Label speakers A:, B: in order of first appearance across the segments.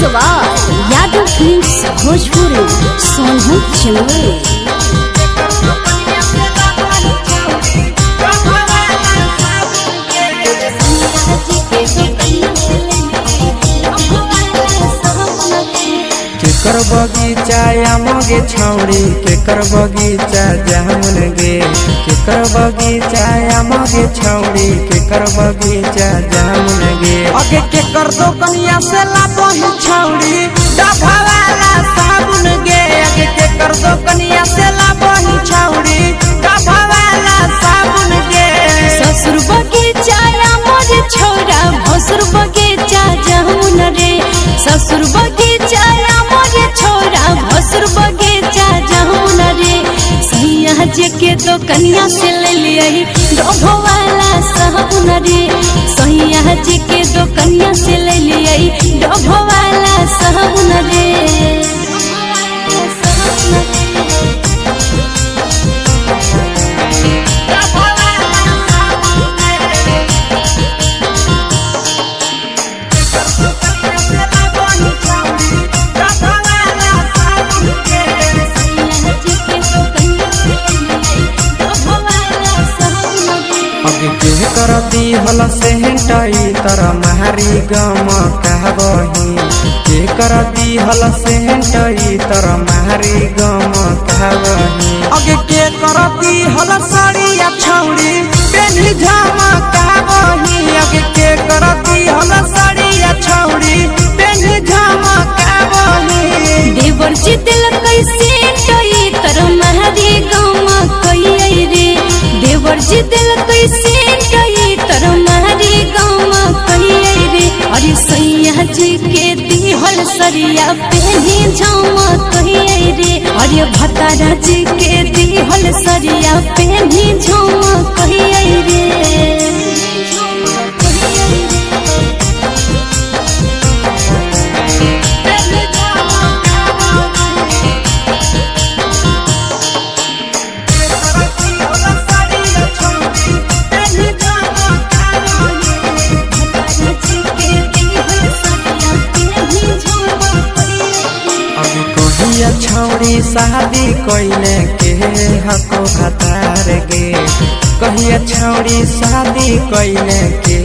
A: सवार यादव फिल्म्स भोजपुरी सोनू चिमले।
B: केकर बगीचा आमगे छौड़ी केकर बगीचा जामुन गे केकर बगीचा आमगे छौड़ी केकर बगीचा जामुन गे
C: अगे केकर दो कनिया से लाबही छौड़ी डभावाला साबुन गे अगे केकर दो कनिया से लाबही छौड़ी डभावाला साबुन गे
A: ससुर बगीचा आमर छौड़ा भसुर बगीचा जामुन रे ससुर बगीचा आमर छौड़ा भसुर बगीचा जामुन रे सैया जे के दो कनिया से ले लियई डभवाला साबुन रे सैया जे के दो कनिया से ले लियई डभवाला साबुन रे।
B: कर दी हल से हेंटाई तर मारी गम कहबही के कर दी हल से हेंटाई तर मारी गम कहबही
C: अगे के कर दी हल साड़िया छौड़ी पेनी झामा कहबही अगे के कर दी हल साड़िया छौड़ी पेनी झामा कहबही
A: देवर जी दिल कैसे टई तर मारी गम कई रे देवर जी दिल कैसे टई तर मारी गम कई रे अरे सैया जी के दिहल सरिया पेनी झम कई रे अरे भतारा जी के दिहल सरिया पेनी झम कई रे।
B: छौड़ी शादी कोइले के हको भतार गे कहिया छौड़ी शादी कोइले के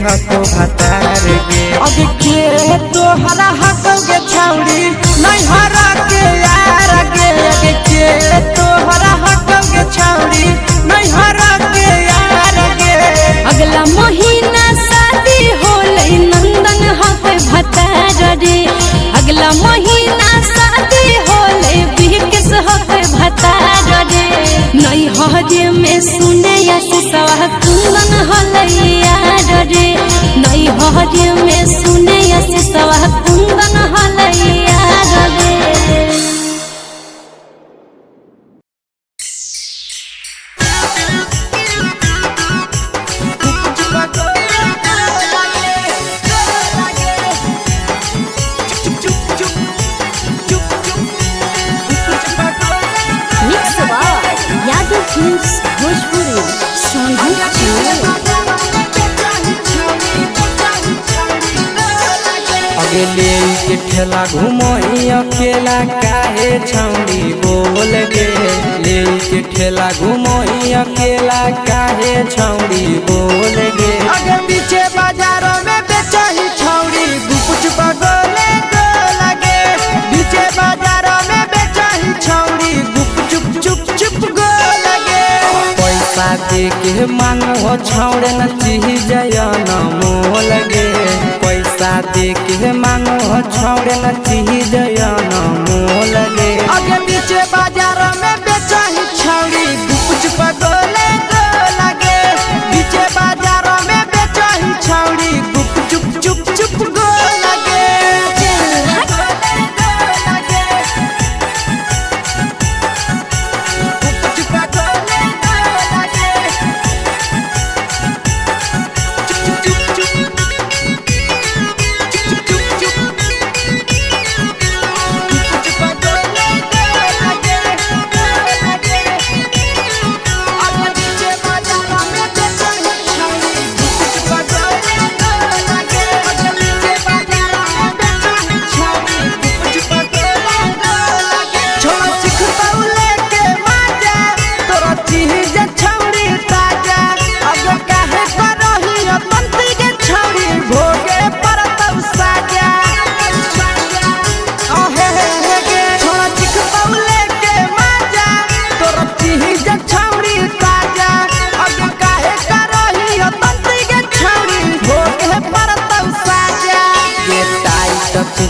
B: हको भतार गे
C: अगे के तो हरा हको गे छौड़ी नहीं हरा के यार गे अगे के तो हरा हको गे छौड़ी नहीं हरा के यार गे
A: अगला महीना शादी होले नंदन हके भतार रे अगला महीना शादी होले बिहकेस हके भतार रे नई हरे में सुने सवा कुंदन होले यार रे नई हरे में सुने सवा कुंदन होले यार रे। यादव फिल्म्स भोजपुरी सोनू चिमले।
B: अगे ले के ठेला घुमोई अकेला काहे छौड़ी बोल गे ले के ठेला घुमोई अकेला काहे छौड़ी बोल गे
C: अगे पीछे बाजारों में बेचही छौड़ी गुपुच बगले को लगे पीछे बाजारों में बेचही छौड़ी गुप चुप चुप चुप गो लगे
B: पैसा दे के मांगो छौड़े न चीज न मोल गे पैसा दे के मांगो छौड़े न चीज न मोल गे
C: अगे पीछे बाजारों में बेचही छौड़ी गुपुच बगले को लगे पीछे बाजारों में बेचही छौड़ी गुप चुप चुप चुप गो लगे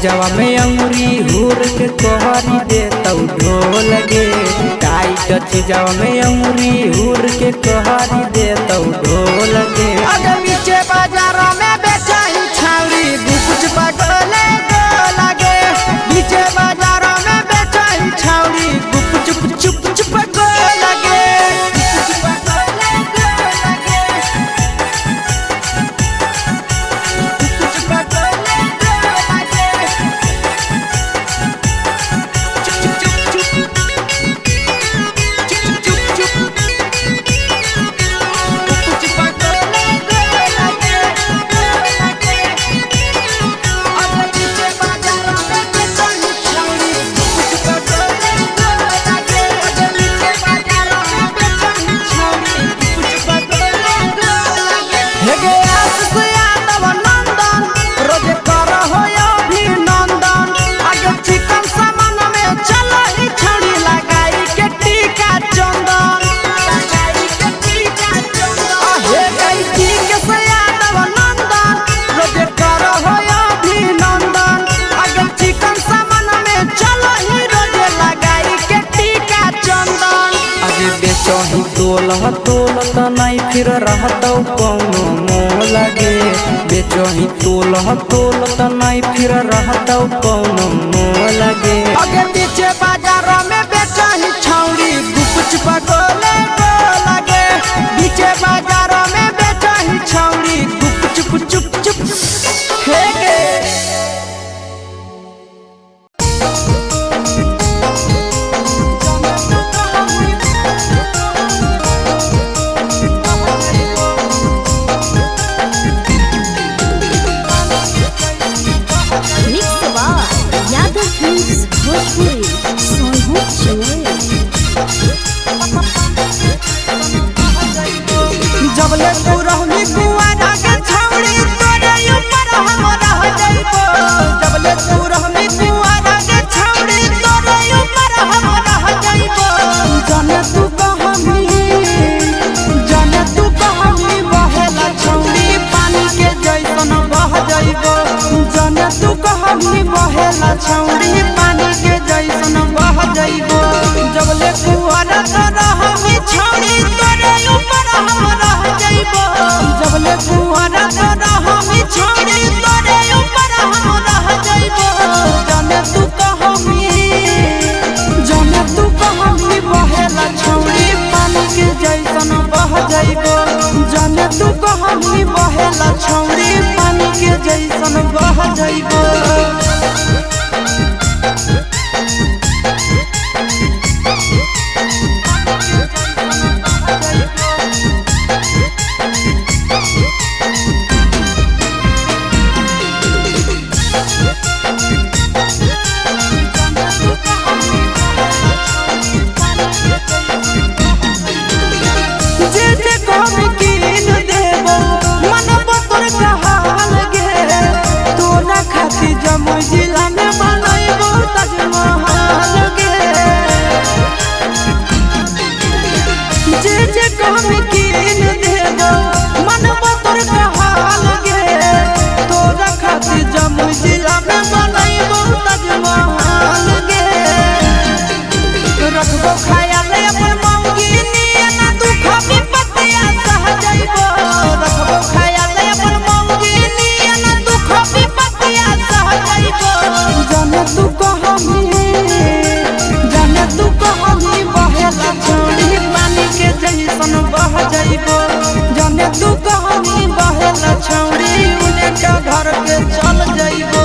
B: चीजवा में अंगुरी हुर के कहरी दे तौ ढोल गे टाइट चीजवा में अंगुरी हुर के कहरी दे तौ ढोल गे
C: अगर नीचे बाजार में बेचाई छावरी कुछ पगले लगे नीचे बाजार में बेचाई छावरी चुप चुप चुप लगे
B: बेचही तोलत नहीं फिर रहतौ कौनो मोल गे बेचही तोलत नहीं फिर रहतौ कौनो मोल गे
C: अगे नीचे बाजार में बेचही छौरी गुपच पगले लगे नीचे बाजार में बेचही छौरी गुप चुप चुप हे गे जबले तू रहनी कुआरा के छौरी तोरे ऊपर हम रह जाइबो जबले तू रहनी कुआरा के छौरी तोरे ऊपर हम रह जाइबो जाने तू कहमी बहेला छौरी पानी के जैसन बह जाइबो जाने तू कहमी बहेला छौरी पानी के जैसन बह जाइबो जबले कुआरा तो रहमी छौरी तोरे ऊपर हम रह जाइबो जबले कुआरा तो रहमी छौरी तोरे ऊपर हम रह जाइबो जाने तू कहमी बहेला छौरी पानी के जैसन बह जाइबो जाने तू कहमी बहेला छौरी पानी के जैसन बह जाइबो जिला में बनैबो ताजमहल गे जे कहमी कीन देबो मनबो तोर कहल गे तोरा खातिर जमुई जिला में बनैबो ताजमहल गे रखबो खायाले अपन मौगी नियना दुख विपत्तिया सह जाइबो रखबो खायाले अपन मौगी नियना दुख विपत्तिया सह जाइबो जाने तू कहमी बहेला छौरी पानी के जैसन बह जाइबो जाने तू कहमी बहेला छौरी उन्हें के घर के चल जाइबो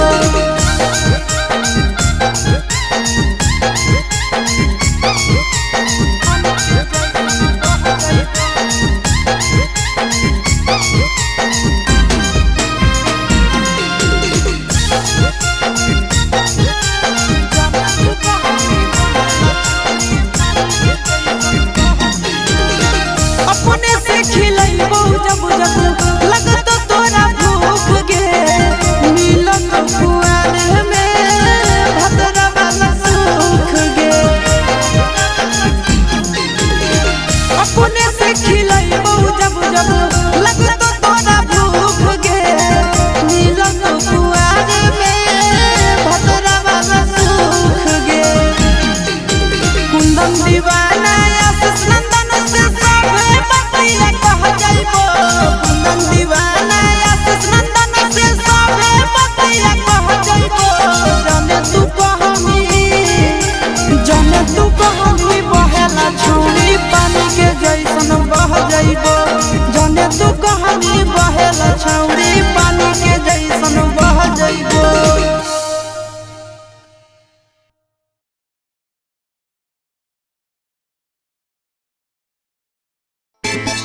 C: अपने से खिलैबो जब लगत तोरा भूख गे मिलत कुआर में भद्रा वाला सुख गे अपने से खिलैबो जब लगत तोरा भूख गे मिलत कुआर में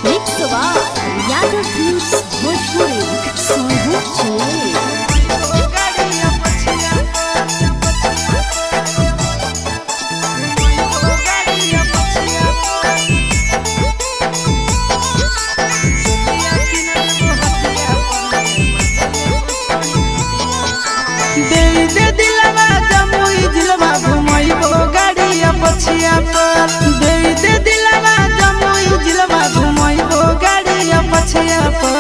A: Mix Yaga Films Bhojpuri Sohu Chile
C: दे दिलवा जमुई जिलवा घुमैबो गाड़िया पछिया पर दे दिलवा जमुई जिलवा घुमैबो गाड़िया पछिया पर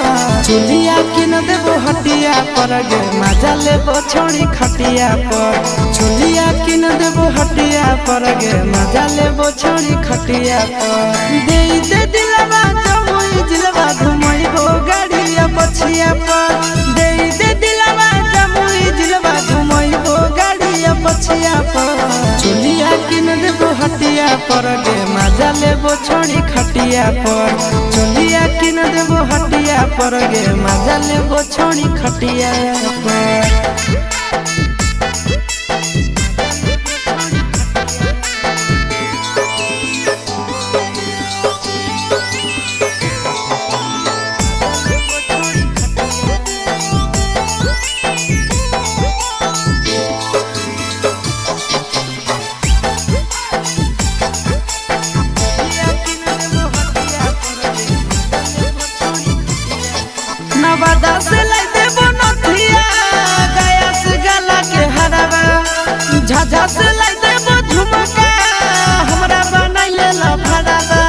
C: चुलिया किन देबो हटिया पर गे मजा लेबो छोड़ी खटिया पर चुलिया किन देबो हटिया पर गे मजा लेबो छोड़ी खटिया पर दे दिलवा जमुई जिलवा घुमैबो गाड़िया पछिया पर दे दिलवा जमुई जिलवा घुमैबो गाड़िया पछिया पर चुलिया किन देबो हटिया पर गे मजा लेबो छोड़ी खटिया पर चुलिया किन देबो हटिया पर गे मजा लेबो छोड़ी खटिया पर नवादा से लाई देबो नथिया गया से गला के हरावा झाझा से लाई देबो झुमका हमरा बनैले लफड़ावा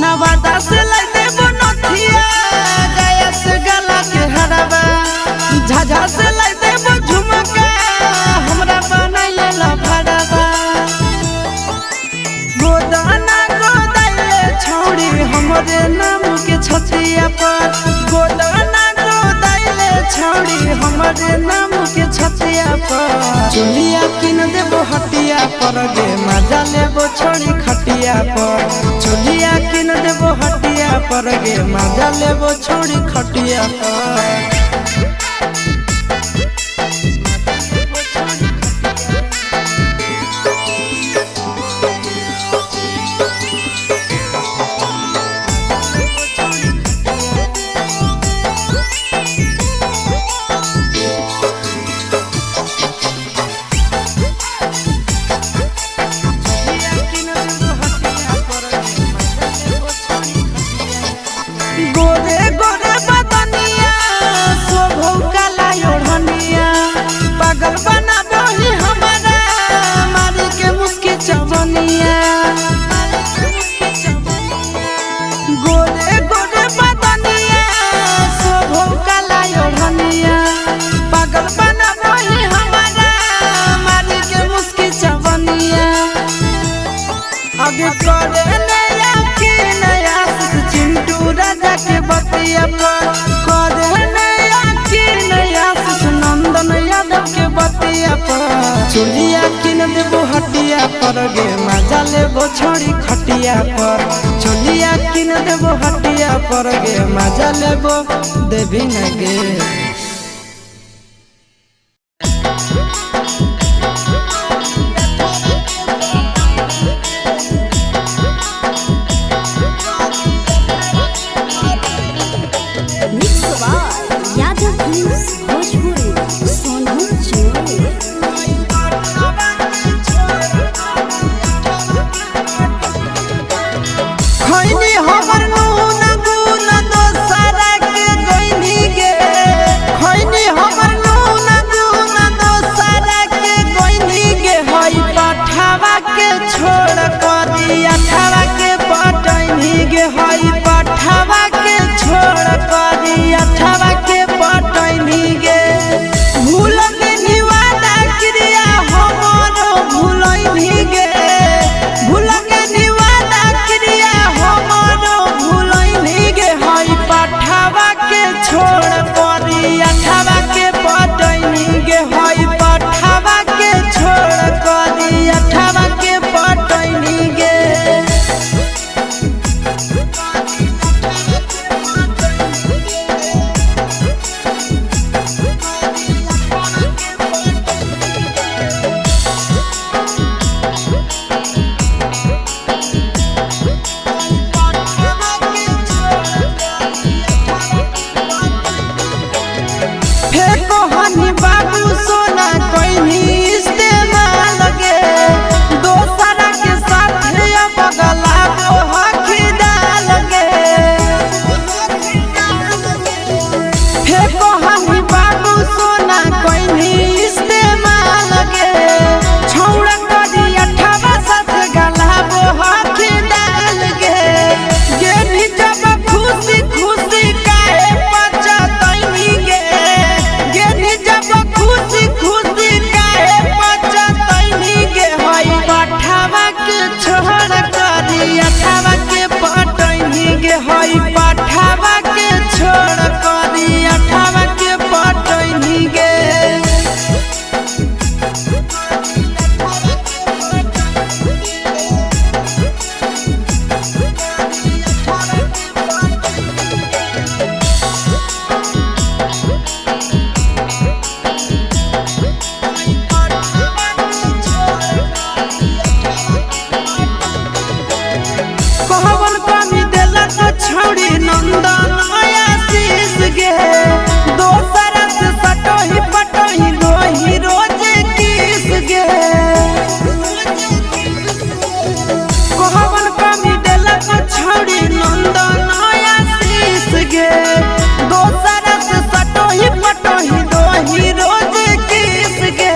C: नवादा से लाई देबो नथिया गया से गला के हरावा झाझा से लाई देबो झुमका हमरा बनैले लफड़ावा गोदाना गोदाइले छोड़ी हमरे नाम के छतिया पर गोदाना गोदाइले छोड़ी हमरे नाम के छतिया पर चुलिया किन देबो हटिया पर गे मजा लेबो छोड़ी खटिया पर चुलिया किन देबो हटिया पर गे मजा लेबो छोड़ी खटिया पर गोरे गोरे बदनिया शोभौ काला ओढ़निया पागल बनाबो ही हमारा मारी के मुस्की चवनिया गोरे गोरे बदनिया शोभौ काला ओढ़निया पागल बनाबो ही हमारा मारी के मुस्की चवनिया आगे करे नया के नया चिंटू राजा के बतिया पर करे नया के नया नंदन यादव के बतिया पर चुलिया किन देबो हटिया पर गे मजा लेबो छोड़ी खटिया पर चुलिया किन देबो हटिया पर गे मजा लेबो देबी न गे
A: Mix Yaga Films Bhojpuri Sohu Chile
C: खैनी हमर नून गुन दोसरा के गइनी गे करी अठावा के पटैनी गे हई पठावा के छोड़ करी अठावा के पटैनी गे छौड़ी नंदन आशीष गे दोसर से सटोही पटोही रोही रोज किस गे कोहवन कमी देलक छौड़ी नंदन आशीष गे दोसर से सटोही पटोही रोही रोज किस गे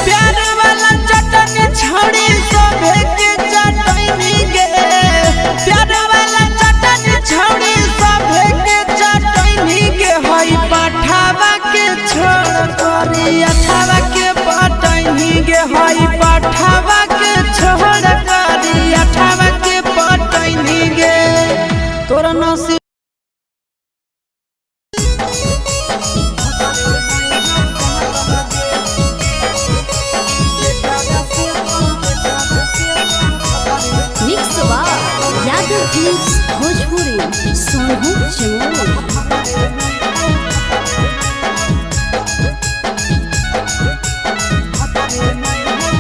C: प्यार वाला चटनी छौड़ी सोभे के चटनी गे प्यार वाला छौड़ी सभे के चटनी के हई पठावा के छोड़ करी अठावा के पटनी गे हई पठावा के छोड़ करी अठावा के पटनी गे तोरा नसीब
A: भोजपुरी सोनू चमोली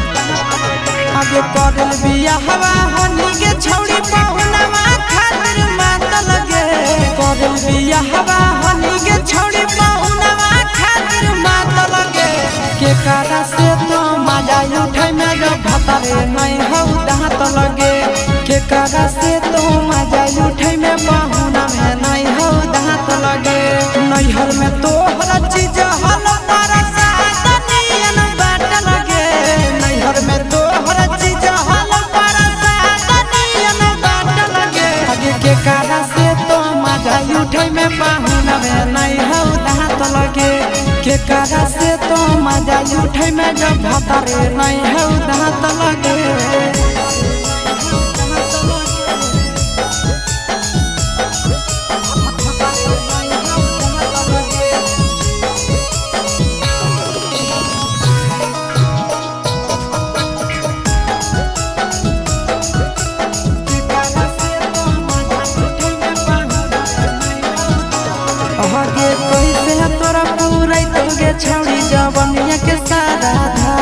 C: आगे करल बिया हवा हनी के छौड़ी पहुनवा खातिर मात लगे करल बिया हवा हनी के छौड़ी पहुनवा खातिर मात लगे के कारा से तो मजा उठै में जो भतरे नहीं हौ दांत लगे के कारा से तो मजा उठै में पहुना में नहीं हौ दांत लगे नैहर में तो हर चीज हल परसाद नियन बाट लगे नैहर में तो हर चीज हल परसाद नियन बाट लगे आगे के कारा से तो मजा उठै में पहुना में नहीं हौ दांत लगे के कारा से तो मजा उठै में जब भतरे नहीं हौ दांत लगे आगे कैसे तोरा पूरा तोगे छौड़ी जवनिया के सारा धा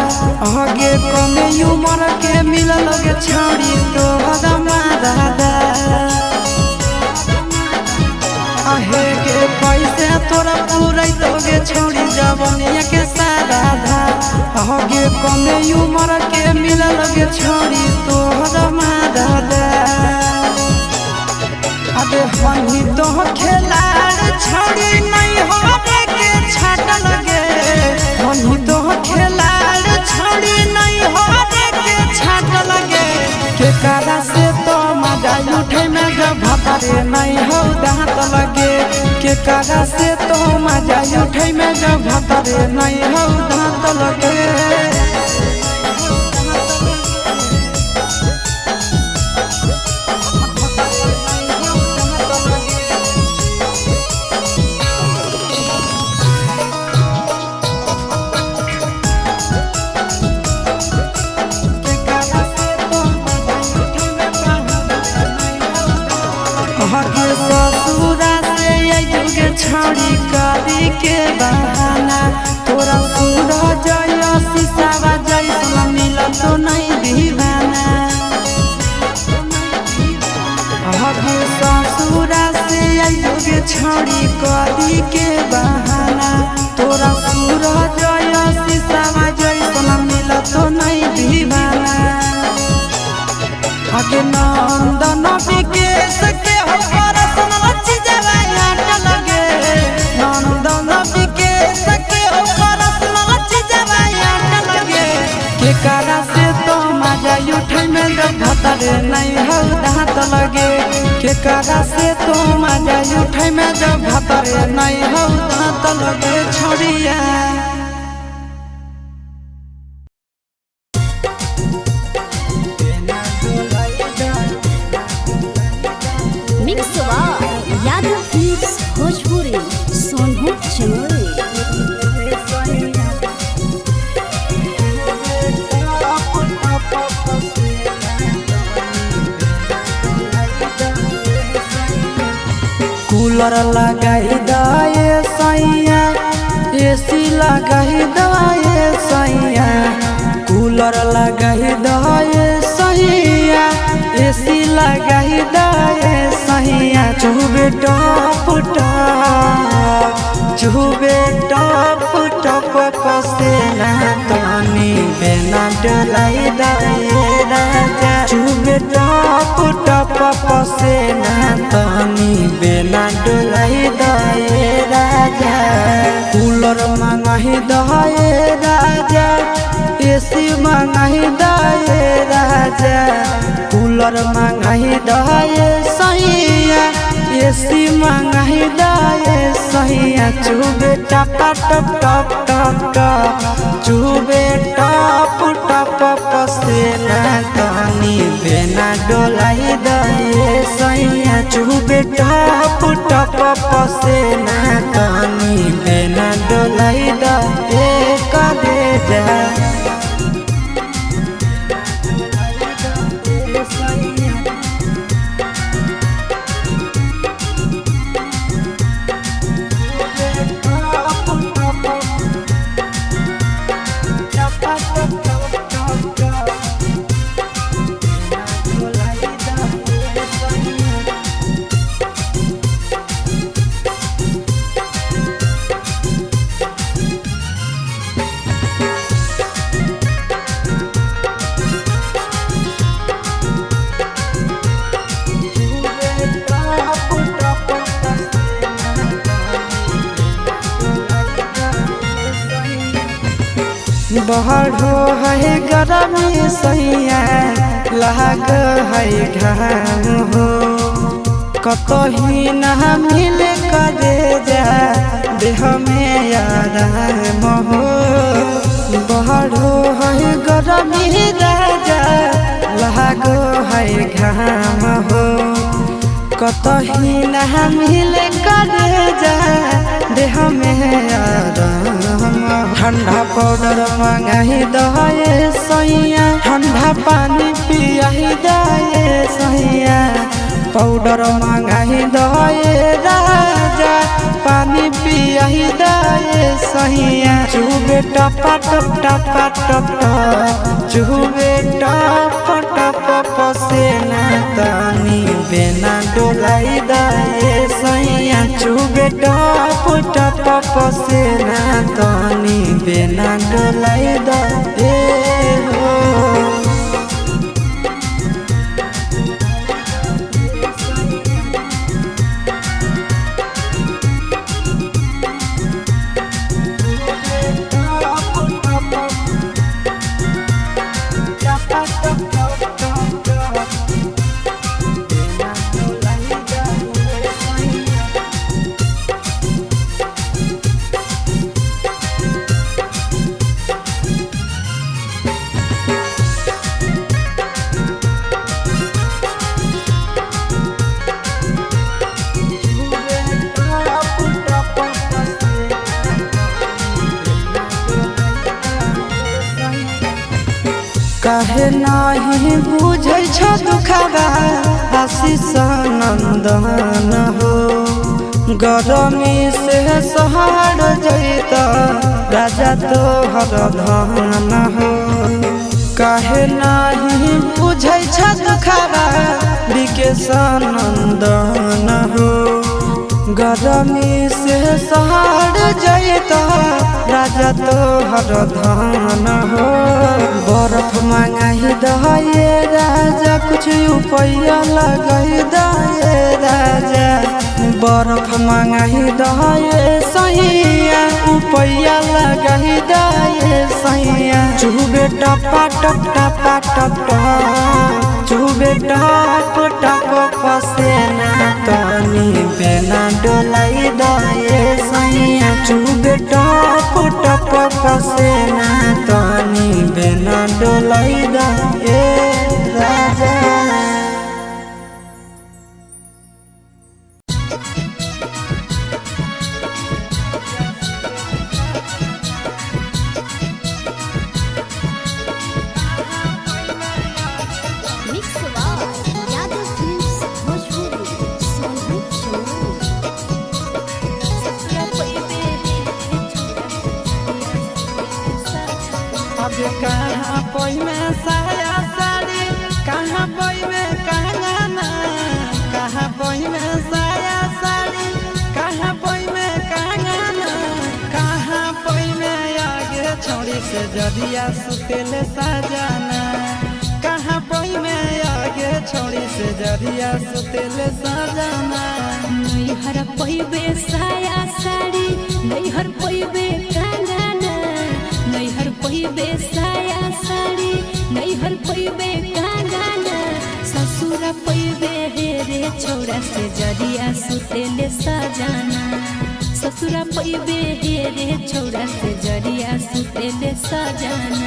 C: आगे कमे उम्र के मिलल गे छौड़ी तो हदमा दादा आहे के कैसे तोरा पूरा तोगे छौड़ी जवनिया के सारा धा आगे कमे उम्र के मिलल गे छौड़ी तो हदमा दादा अबे हनी तो खेलाड़ छौड़ी नहीं होवे के छाट लगे हनी तो खेलाड़ छौड़ी नहीं होवे के छाट लगे के कारा से तो मजा उठे में जब भतरे नहीं हौ दांत लगे के कारा से तो मजा उठे में जब भतरे नहीं हौ दांत लगे ससुरा से युगे छौड़ी करी के बहाना तोरा सूरा जय शीशावा जैसा मिल तो नहीं दीवाना हगे ससुरा से युगे छौड़ी करी के बहाना तोरा सूरा जय शीशावा जैसा मिल तो नहीं दीवाना हगे नंदन विकेश के हो परसन लच्छी जवाया लगे नंदन विकेश के हो परसन लच्छी जवाया लगे के कारा से तो मजा उठै में जब भतरे नहीं हौ दांत लगे के कारा से तो मजा उठै में जब भतरे नहीं हौ दांत लगे छोड़िया
B: कूलर लगाई दाए सैया एसी लगाई दाए सैया कूलर लगाई दाए सैया एसी लगाई दाए सैया चुबे टप टप पसेना तनी बेना डोलाई दाए राजा चुबे टप पसेना तनी बेना डोलाई दाए राजा कूलर मंगाही दाए राजा एसी मंगाही दाए राजा कूलर मंगाही दाए सैया एसी मंगाही दाए सैया चुबे टप चुबे टप पसेना तनी बेना डोलाई दाए सैया चुबे टप पसेना तनी बेना डोलाई दाए कलेजा बहरो है गरमी सैया लाग है घाम हो कतही न मिल करे जा देह में आराम हो बहरो है गरमी राजा लाग है घाम हो कतही न मिल करे जा देह में आराम ठंडा पाउडर मंगाही दाए सैया ठंडा पानी पियाही दाए सैया पाउडर मंगाही दाए राजा पानी पियाही दाए सैया चुबे टप चुबे टप पसेना तनी बेना डोलाई दाए सैया चुबे टप पसेना तनी बेना डोलाई दाए हो काहे नाही बुझै छ दुखबा आशीष नंदन हो गरमी से सहर जैत राजा तोहर धन हो काहे नाही बुझै छ दुखबा विकेश नंदन हो गरमी से सहर जैत राजा तोहर धन हो बर्फ मंगाही दाए राजा कुछ रुपया लगाई दाए राजा बर्फ मंगाही दाए सैया रुपया लगाई दाए सैया चुबे टप चुबे टप पसेना तनी बेना डोलाई दाए सैया चुबे टप पसेना तनी बेना डोलाई दाए राजा
D: Mix Yaदव Films Bhojpuri Sonali Channel
C: जरिया सुतेले साजाना कहाँ पई में आगे छोड़ी से जरिया सुतेले साजाना
A: नैहर पैबे साया साड़ी नैहर पैबे कंगना नैहर पैबे साया साड़ी नैहर पैबे कंगना ससुर पैबे हेरे छोड़ा से जरिया सुतेले साजाना ससुर पैबे हेरे छोड़ा से जरिया सुतेले साजाना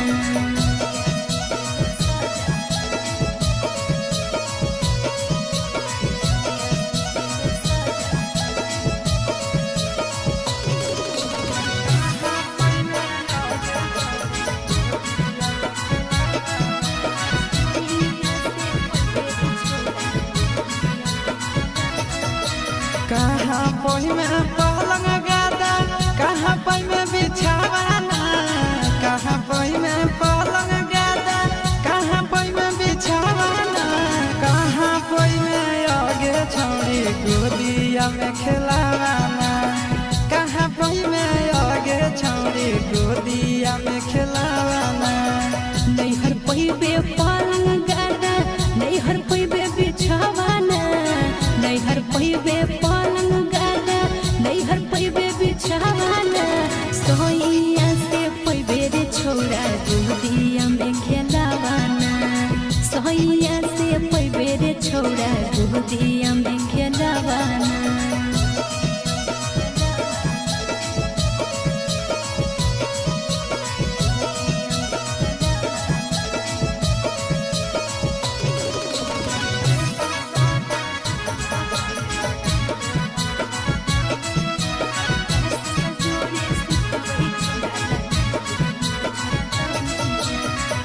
C: कहाँ पई में पलंग गादा कहाँ पई में बिछावाना कहाँ पई में पलंग गादा कहाँ पई में बिछावाना कहाँ पई में आगे छोड़ी गोदिया में खिलावाना कहाँ पई में आगे छोड़ी गोदिया में खिलावाना
A: नैहर पैबे पलंग गादा नैहर पैबे बिछावाना नैहर पैबे पलंग गादा नैहर पैबे बिछावाना सोइया से पैबे रे छोड़ा गोदिया में खेलावाना सोइया से पैबे रे छोड़ा गोदिया में खेलावाना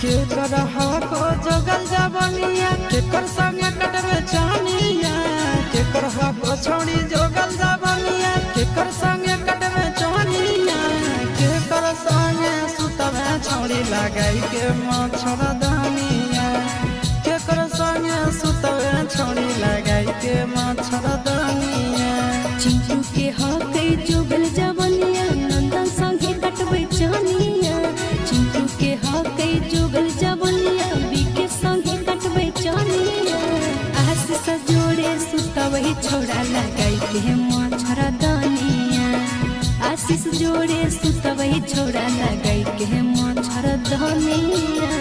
C: केकर हको जगल जबनिया केकर संगे कटबे चानिया केकर हको छोड़ी जगल जबनिया केकर संगे कटबे चानिया केकर संगे सुतबे छोड़ी लगाई के मच्छर दानिया केकर संगे सुतबे छोड़ी लगाई के मच्छर दानिया
A: चिंटू के हके जुगल जबनिया नंदन संगे कटबे चानिया चिंटू के हके जुगल जबनिया बीके संगे कटबे चानिया आशीष जोड़े सुतवही छोड़ा लगाई के मच्छर दानिया आशीष जोड़े सुतवही छोड़ा लगाई के मच्छर दानिया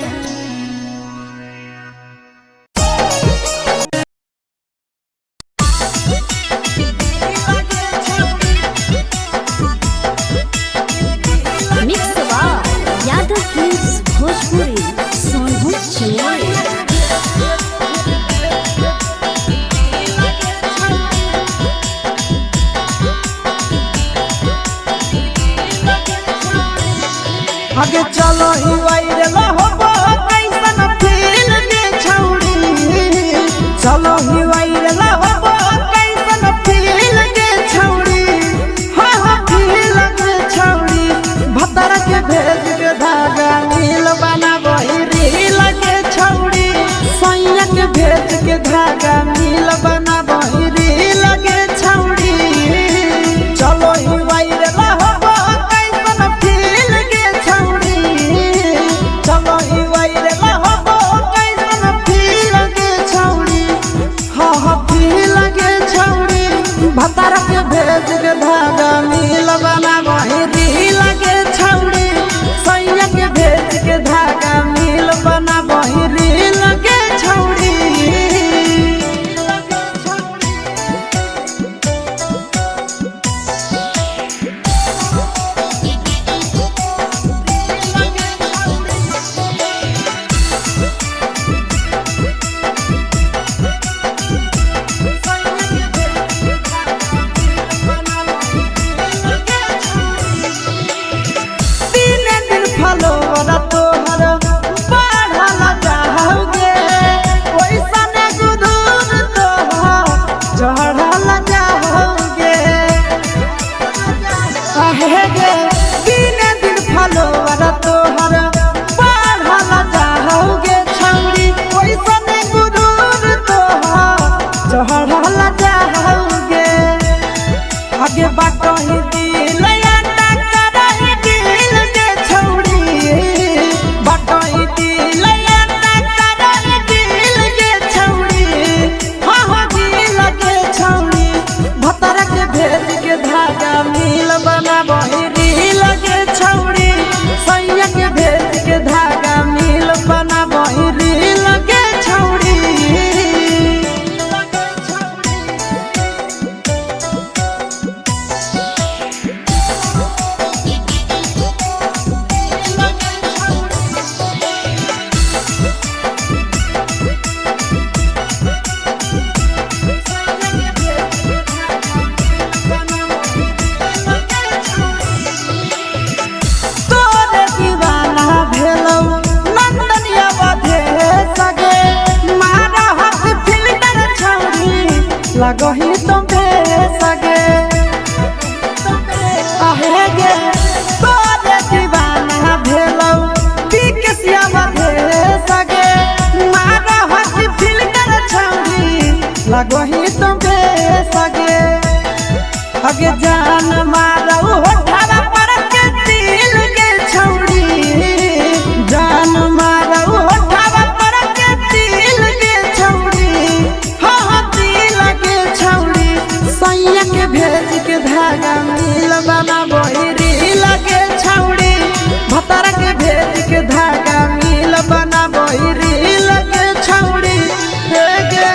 C: आगे चलो ही वायरल होबो कैसन फील के छौड़ी चलो ही वायरल होबो कैसन फील के छौड़ी हाँ हाँ फील के छौड़ी भतर के भेज के धागा नील बनाबो रील के छौड़ी सैया के भेज के धागा नील बनाबो रील के छौड़ी चलो ही वायरल होबो कैसन फील के छौड़ी चलो ही वायरल होबो कैसन फील के छौड़ी हाँ हाँ फील के छौड़ी भतर के भेज के धागा नील बनाबो रील के छौड़ी सैया के भेज के धागा नील बनाबो रील के छौड़ी आगे बाटो ही दिल या टकरा ही दिल के छौड़ी लगही तुम सगे आहे गे तोरे दीवाना भेलौ पिकसिया भे सगे मारा हसी फिल्टर छौरी लगही तुम सगे अगे जान मारौ होठवा पर के दिल के छौरी जान मारौ होठवा पर के दिल के छौरी हाँ दिल के छौरी सैया के भेज के धागा मिल बाबा बहिरी लगे छौरी भतारा के भेज के धागा मिल बना बहिरी लगे छौरी हे गे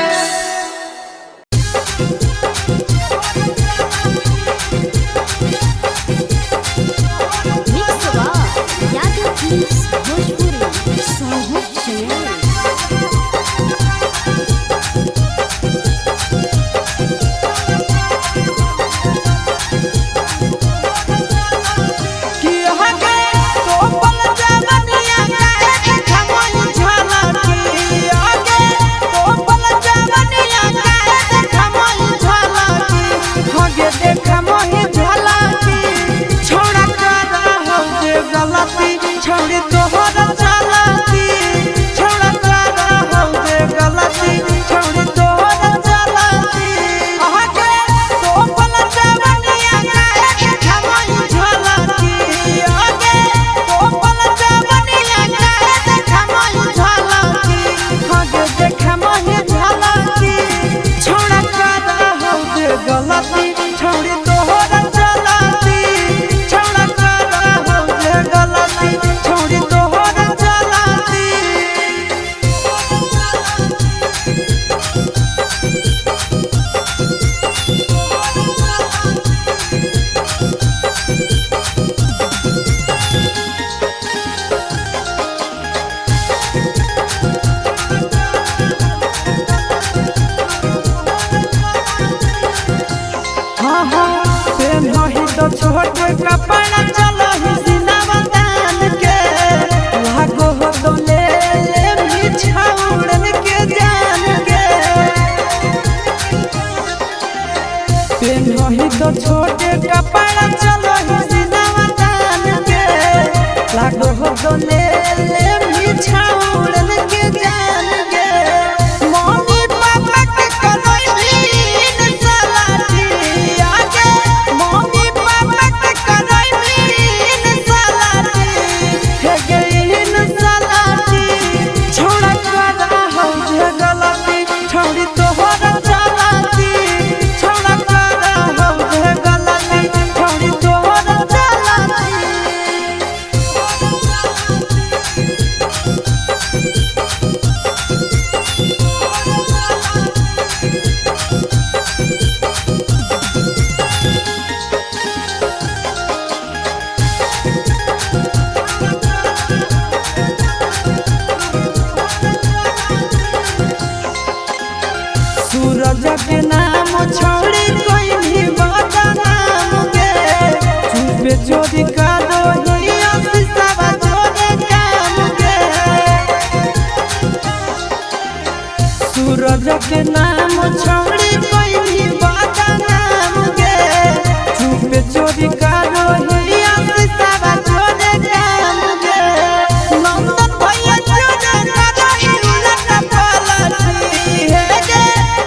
C: छौड़ी तोहर चलती छौड़ा कर हो दे गलती छौड़ी तोहर चलती आगे तो पल जवनिया काहे खमई झलती आगे तो पल जवनिया काहे खमई झलती आगे देखमई झलती छौड़ा कर हो दे गलती छौड़ी तोहर चलती छौड़ा कर हो दे गलती छौड़ी तोहर चलती हाँ हाँ प्रेम नहीं तो छोट कपड़ा चलो ही सिनेमा तान के लागो हो तो ले मिछाउड़न के जान के प्रेम नहीं तो छोटे कपड़ा चलो ही सिनेमा तान के लागो हो तो ले मिछाउड़न के जान के मम्मी पापा के करैलीन सलाटी आगे मम्मी पापा के करैलीन सलाटी हे गईन सलाटी छोड़ा करा हो जे गलती छौड़ी तोहर चलती छोड़ा करा हो जे गलती छौड़ी तोहर चलती सूरज के नाम छौड़ी कोई भी बता नाम गे चुपे चोरी का दो ही अफिसवा जोरे काम गे सूरज के नाम छौड़ी कोई भी बता नाम गे चुपे चोरी का दो ही अफिसवा जोरे काम गे नंदन भैया जोरे करही उलट पलटी हे गे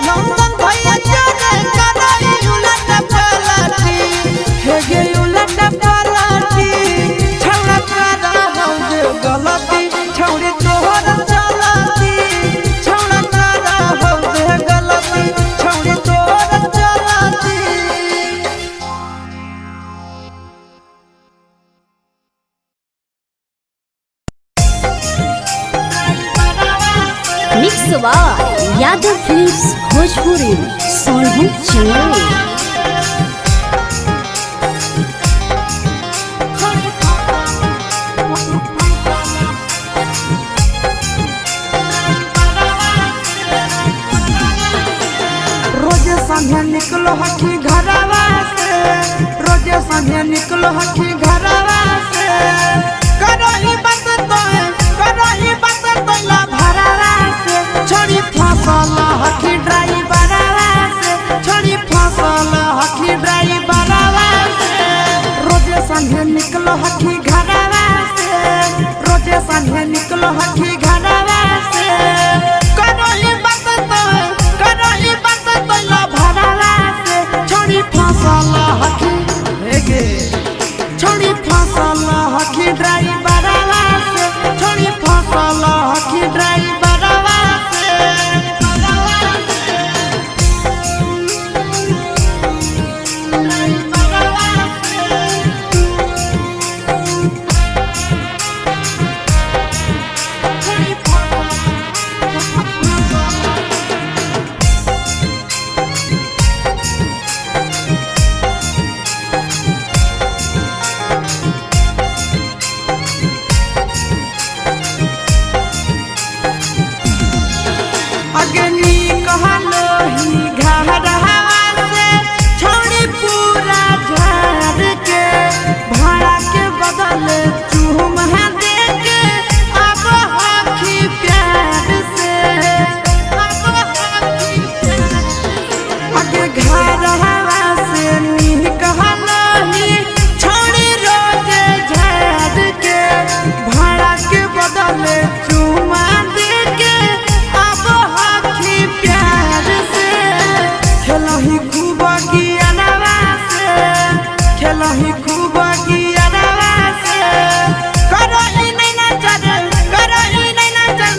C: नंदन भैया जोरे करही उलट पलटी हे गे उलट पलटी छौड़ा करा हो जे गलती छौड़ी तोहर चलती छौड़ा करा हो जे गलती छौड़ी तोहर चलती
A: mix by Yadav films Bhojpuri Sonu channel.
C: रोजे संगे निकलो हकी घरवा से रोजे संगे निकलो हकी घरवा से करही बात तो ला भरवा से छोड़ी फसल हकी ड्राइवरवा से निकलो हकी घरवा से रोजे संगे निकलो हकी घरवा से करो ही बात तो ला भरवा से छोड़ी फसल हकी हेगे छोड़ी फसल हकी ड्राइवरवा से छोड़ी फसल हकी ड्राइवरवा से अग्नि कहलो ही घरवा से छोड़ी पूरा झाड़ के भाड़ा के बदल चूम दे के अब हकी प्यार से अगे घरवा से नी कहलो ही छोड़ी रोजे झाड़ के भाड़ा के बदल चूम दे के अब हकी प्यार से खेलही खूब गियानवा से खेलही खूब गियानवा से करही नहीं नजर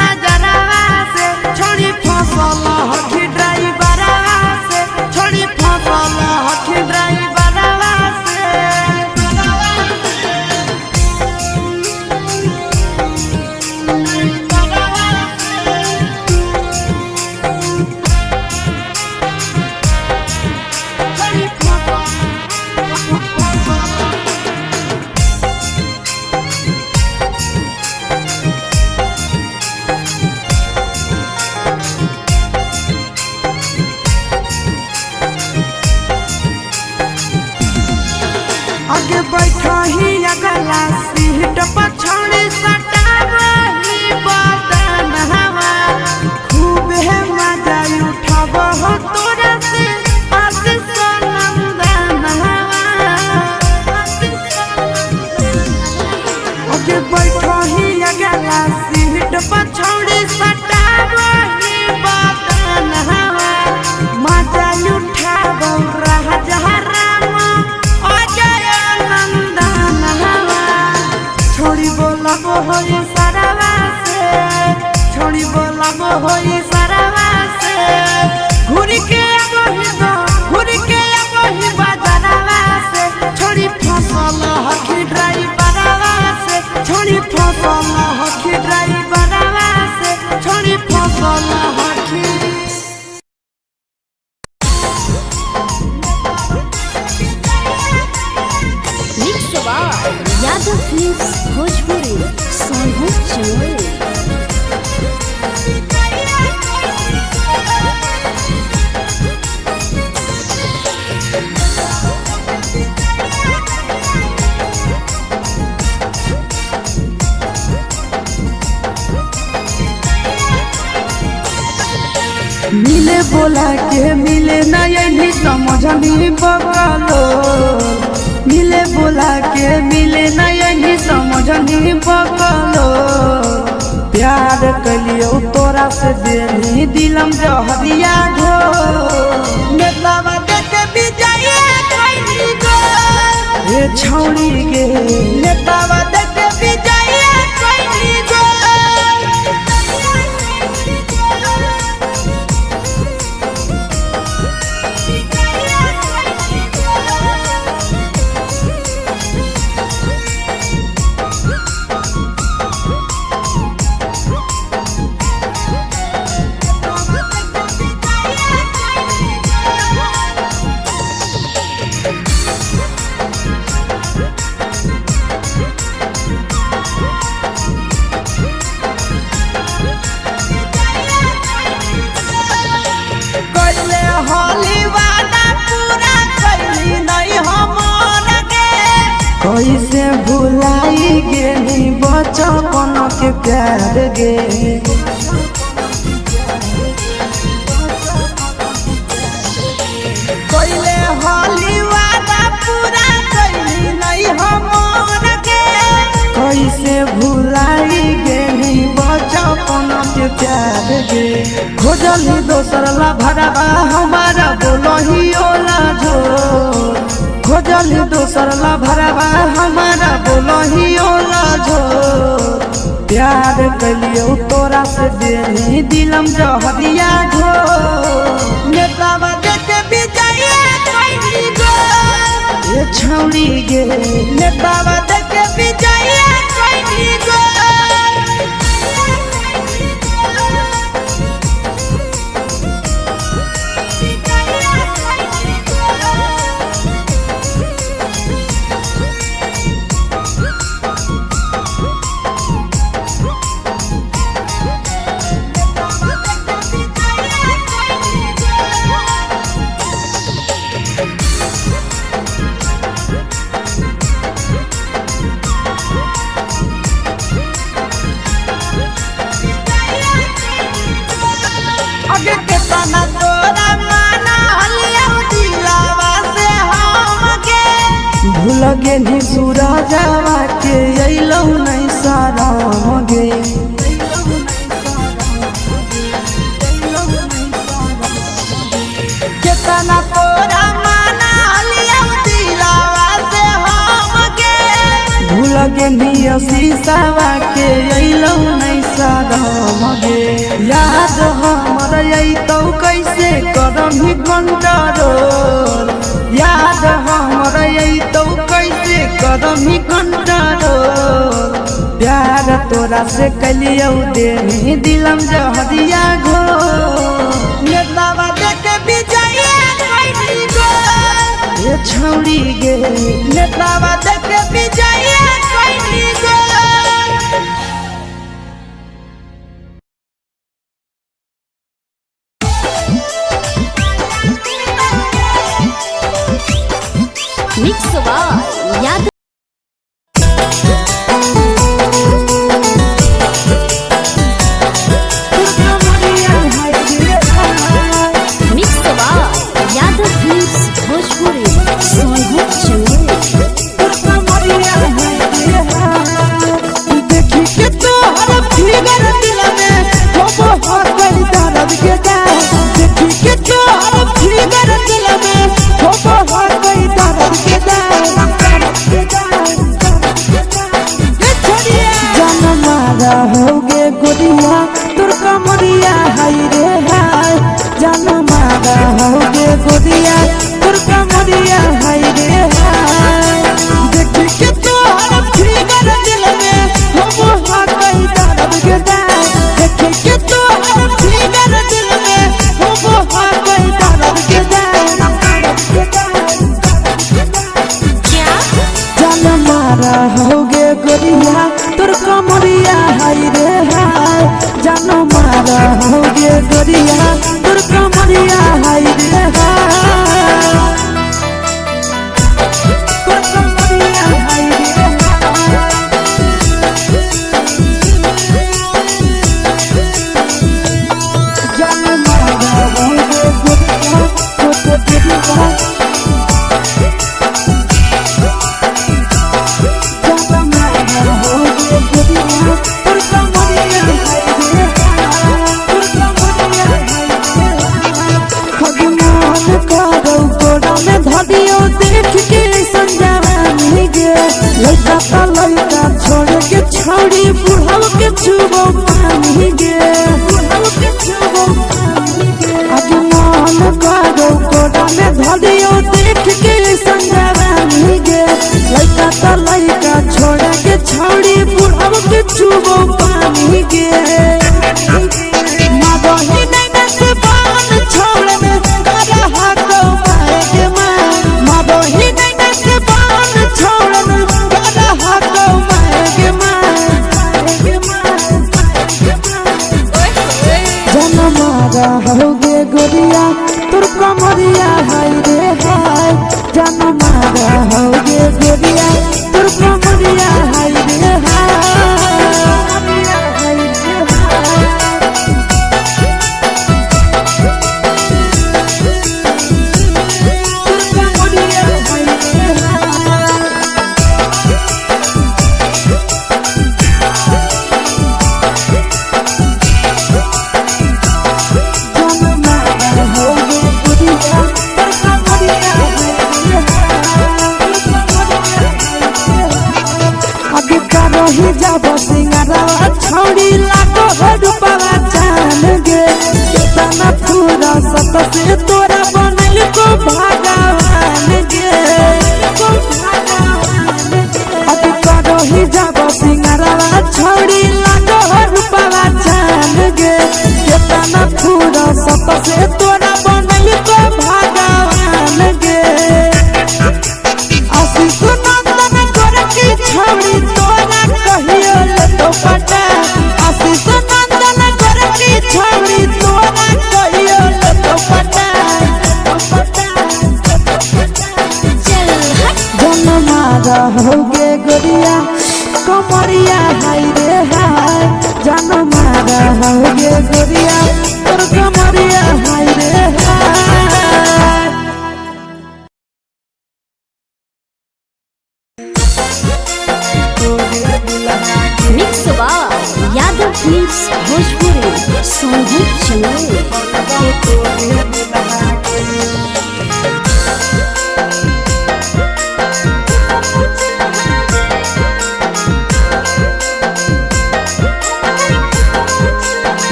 C: नजरवा से छोड़ी फसल हकी ड्राइवरवा से छोड़ी फसल हकी ड्राइवरवा से आगे बैठा ही अगला सीट पछाड़ी सटावही बदन हवा खूब है मजा उठाव हो तोरा से आशीष नंदन हवा आगे बैठा ही अगला सीट पछाड़ी सटावही बदन हवा मजा उठाव रह जहराम छोड़ी बोलाबो होई सारावा से छोड़ी बोलाबो होई सारावा से घुरी के आबो ही बाजारवा से छोड़ी फसल हकी ड्राइवरवा से छोड़ी फसल हकी ड्राइवरवा से छोड़ी फसल हकी
A: यादव फिल्म्स भोजपुरी सोनू चोर
C: मिले बोला के मिले नहीं समझनी बगलो मिले बोला के मिले नहीं समझनी बगलो प्यार कलियो तोरा से देनी दिलम जहरिया घो नेतावा देखे विजय खैनी गो ए छौड़ी गे नेतावा देखे विजय खैनी गो कैसे भुलाई गेली बचपन के प्यार गे कैले हली वादा पूरा कैली नहीं हमर गे खोजली दोसर ला भरवा हमारा बोलही ओला झो खोजली दोसर ला भरवा हमारा बोलही ओला झो प्यार कलियो तोरा से बेनी दिलम जहरिया झो नेतावा देखे बिजाइए कोई गो ये छौड़ी गे नेतावा देखे बिजाइए कोई गो लगे नी सूरजवा के अइलौ नहीं साराम गे केतना तोरा माना लियौ दिलावा से हम गे भूल गे नी शीशावा के अइलौ नहीं साराम गे याद हमर अइतौ कैसे करमही कंट्रोल याद हमर अइतौ कैसे करमही कंट्रोल प्यार तोरा से कलियौ देनी दिलम जहरिया घो नेतावा देखे बिजाइए कोई गो ये छौड़ी गे नेतावा देखे बिजाइए कोई गो
A: मिक्स बाय याद mix by Yadav films Bhojpuri Sonbhadra
C: देखी के तोहर फिगर दिल में हो बहुत बड़ी दर्द के जाए देखी के तोहर फिगर दिल में हो बहुत बड़ी दर्द के जाए जान मारा होगे गोरिया तोर कमरिया हाय रे हाय जान मारा होगे गोरिया तोर कमरिया हाय रे हाय देखी के तोहर फिगर दिल में हो बहुत बड़ी दर्द के जाए देखी के तोहर फिगर दिल में हो बहुत बड़ी दर्द के जाए जान मारा होगे गोरिया तोर कमरिया हाय रे हाय जान मारा होगे गोरिया तोर कमरिया हाय रे हाय तोर कमरिया हाय रे जान मारा होगे गोरिया तोर कमरिया धदियो देख के संजवानी गे लइका ता लइका छोड़ के छौड़ी बुढ़ाव के छुबो पानी गे बुढ़ाव के छुबो पानी गे आज मन करो कोडा में धदियो देख के संजवानी गे लइका ता लइका छोड़ के छौड़ी बुढ़ाव के छुबो पानी गे मादही नैना से बान छोड़ में करा हाथों पाए के मादही नैना से बान छोड़ में करा हाथों पाए के जन मारा होगे गोरिया तोर कमरिया हाय रे हाय जन मारा होगे गोरिया तोर कमरिया हाय रे हाय जब सिंगारवा छौड़ी लागो रूपवा जान गे केतना पूरा सत से तोरा बनल को भगवान गे अब करो ही जब सिंगारवा छौड़ी लागो रूपवा जान गे केतना पूरा सत से तोरा बनल को भगवान गे आशीष नंदन गोरखी छौड़ी तोरा कहियो ले तो पटा आशीष नंदन गोरखी छौड़ी तोरा कहियो ले तो पटा जनमा रहोगे गोरिया कमरिया हाय रे हाय जनमा रहोगे गोरिया तोर कमरिया हाय रे हाय।
A: Mix by Yadav films Bhojpuri Sonu channel.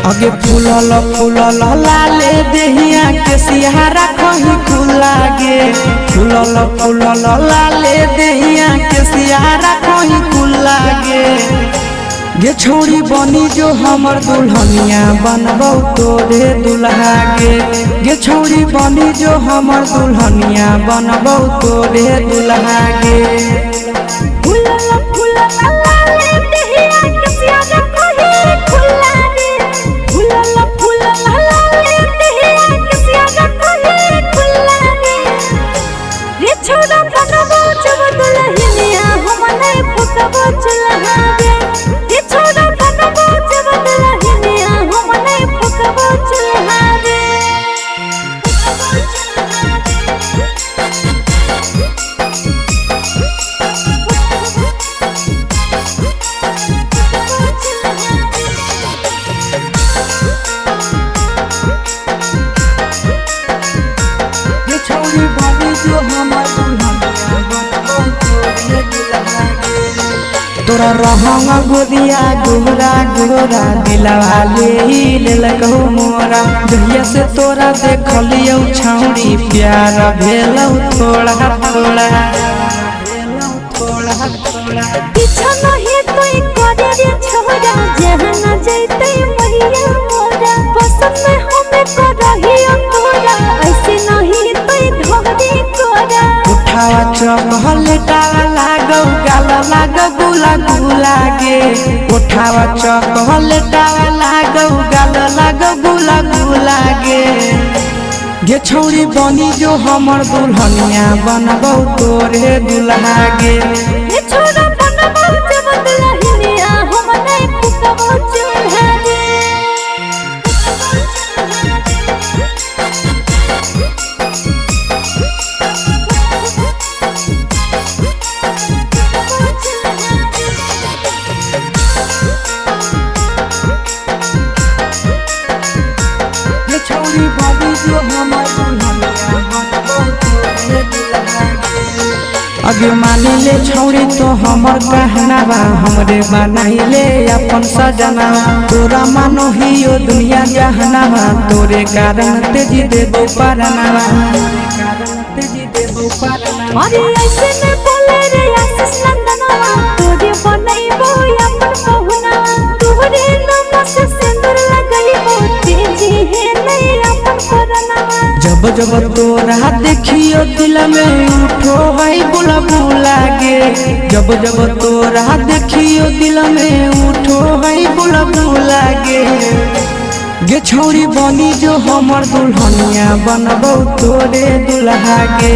C: आगे फूलल फूलल लाले देहिया के सिहारा कहीं खुला गे फूलल फूलल लाले देहिया के सिहारा कहीं खुला गे छोड़ी बनी जो हमर दुल्हनिया बनबौ तोरे दुल्हा गे छोड़ी बनी जो हमर दुल्हनिया बनबौ तोरे दुल्हा गे
A: फूलल फूलल लाले देहिया के सिहारा कहीं खुला गे फूलल फूलल लाले देहिया के सिहारा कहीं खुला गे रे छोड़ा बनबो जब दुल्हनिया हम नहीं फुकबो चुल्हा गे रे छोड़ा बनबो जब दुल्हनिया हम नहीं फुकबो चुल्हा गे।
C: छोड़ी बनी जो हमर दुल्हनिया बनबौ तोरे दुल्हा गे तोरा रहंगा गोदिया गोरा गोरा दिलवा ले लगौ मोरा जहिया से तोरा देखलियौ छौड़ी प्यार भेलौ थोड़ा थोड़ा
A: पीछा नहीं तोई करे रे छोरा जहां न जैते मैया मोरा पसंद में हमें करहियो तोरा ऐसे नहीं तोई धोरी कोरा
C: उठावा चपहलेटा लागौ गाल लागौ गुला गुला गे उठावा चपहलेटा लागौ गाल लागौ गुला गुला गे छौड़ी बनी जो हमर दुल्हनिया बनबौ तोरे दुल्हा गे
A: ये छोरा बनबो जब दुल्हनिया हम नहीं फुकबो चुल्हा गे।
C: छौड़ी बनी जो हमर दुल्हनिया बनबौ तोरे दुल्हा गे अगे मानी ले छौड़ी तो हमर कहनावा हमरे बनाइले अपन सजना तोरा मानो हियो दुनिया जहनावा तोरे कारण तेजी देबो परनावा
A: अरे ऐसे न बोले रे आशीष नंदनवा तोरे बनैबो अपन पहुना तोरे नाम से सिंदूर लगैबो तेजी है नहीं अपन परनावा
C: जब जब तोरा देखियो दिल में उठो है बुलबुला गे जब जब तोरा देखियो दिल में उठो है बुलबुला गे छौड़ी बनी जो हमर दुल्हनिया बनबौ तोरे दुल्हा गे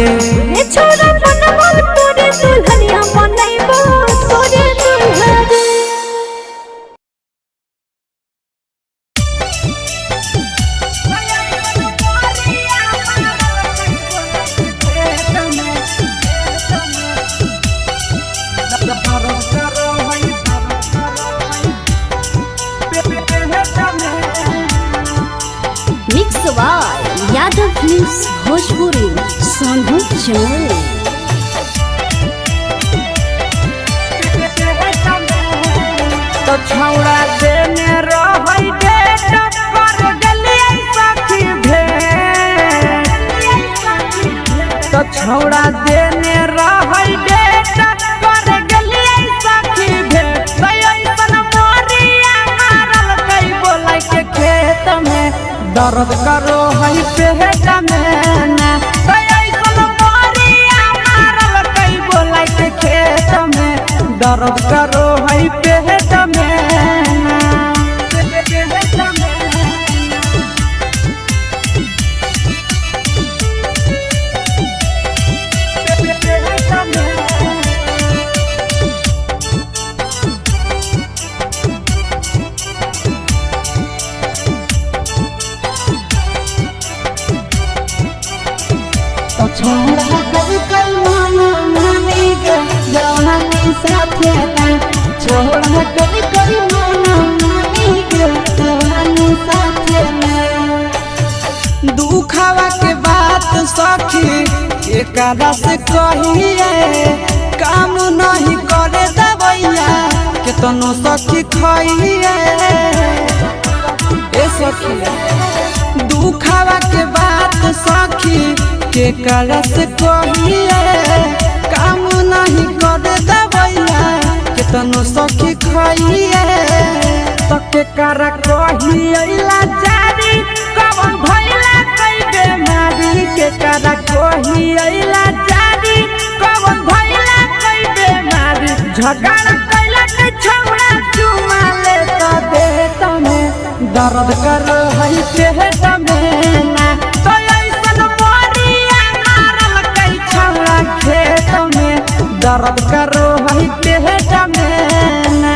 A: रे छोरा बनबो तोरे दुल्हनिया बनैबो तोरे दुल्हा गे। Mix by Yadav films Bhojpuri Sonu channel.
C: तो छौड़ा देने रहै डेट कर गलिए सखी भेट तो छौड़ा देने रहै डेट कर गलिए सखी भेट ऐसन मोरिया मारल कई बोलै के खेत में दर्द करो है पेट में ना ऐसन मोरिया मारल कई बोलै के खेत में दर्द करो है पेट में ना
D: छोड़ा कभी कल माना मानी के जवानी साथे ना छोड़ा कभी कल माना मानी के जवानी साथे ना
C: दुखावा के बात सखी एकरा से कहिए काम नहीं करे दवैया केतनो सखी खाइए ए सखी दुखावा के बात सखी के करस कहिए काम नहीं करे दवैया केतनो सखी खाइए तो के कर कहिए लाचारी कवन भइला कई बेमारी के कर कहिए लाचारी कवन भइला कई बेमारी झगड़ा कैला के छौड़ा चुमा ले तो दे तमे दर्द कर है पेट में ना तो ऐसन मोरिया मारल कई छौड़ा खेत में दर्द करो है पेट में ना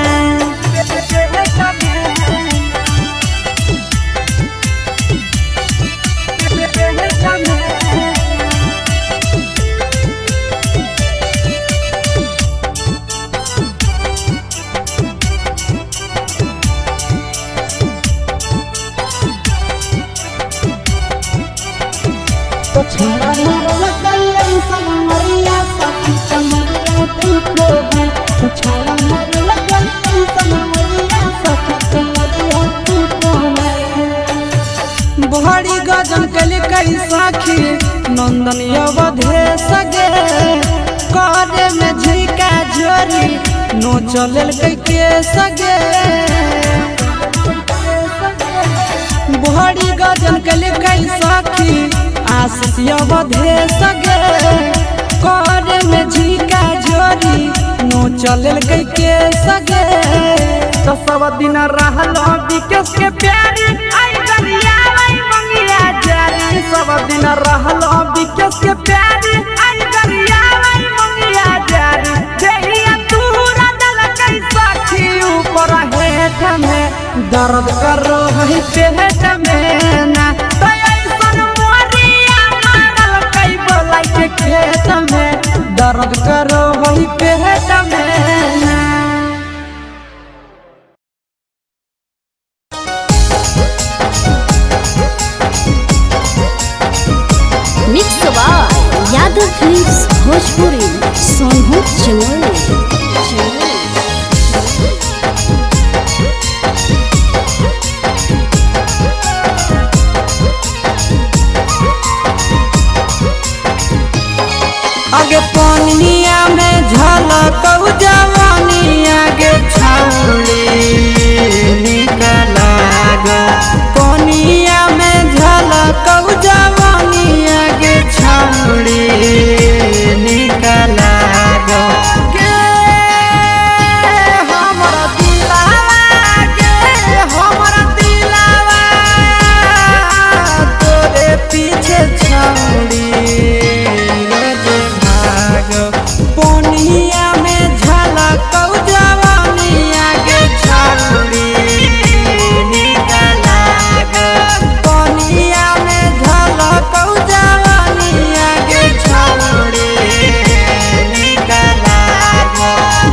D: तो छोड़ा मारल कई ऐसन मरिया सखी कमरिया तुमको है तो छोड़ा मारल कई ऐसन मरिया सखी कमरिया तुमको है
C: बहरी गजन कली कई साखी नंदन अवधे सगे करे में झिका झोरी नो चलल कई के सगे बहरी गजन कली कई साखी आशीष अवधे सगे करे में झिका झोरी नो चलल कई के सगे तो सब दिन रहल विकेश के प्यारी आई गरिया आई मंगिया जारी सब दिन रहल विकेश के प्यारी आई गरिया आई मंगिया जारी देहिया तूरा दल कई साखी ऊपर हेठ में दर्द करो है पेट में ना तो ऐसन मोरिया मारल कई बोलै के खेत में दर्द करो है पेट में ना
A: mix by Yadav films Bhojpuri Sonu Chamoli
C: आगे पानिया में झलकौ जवानी आगे छौड़ी निकला गो पानिया में झलकौ जवानी आगे छौड़ी निकला गो गे हमरा दिलावा तोरे पीछे छौड़ी पोनिया में झलकौ जवानी आगे छौड़ी निकला गो पोनिया में झलकौ जवानी आगे छौड़ी निकला गो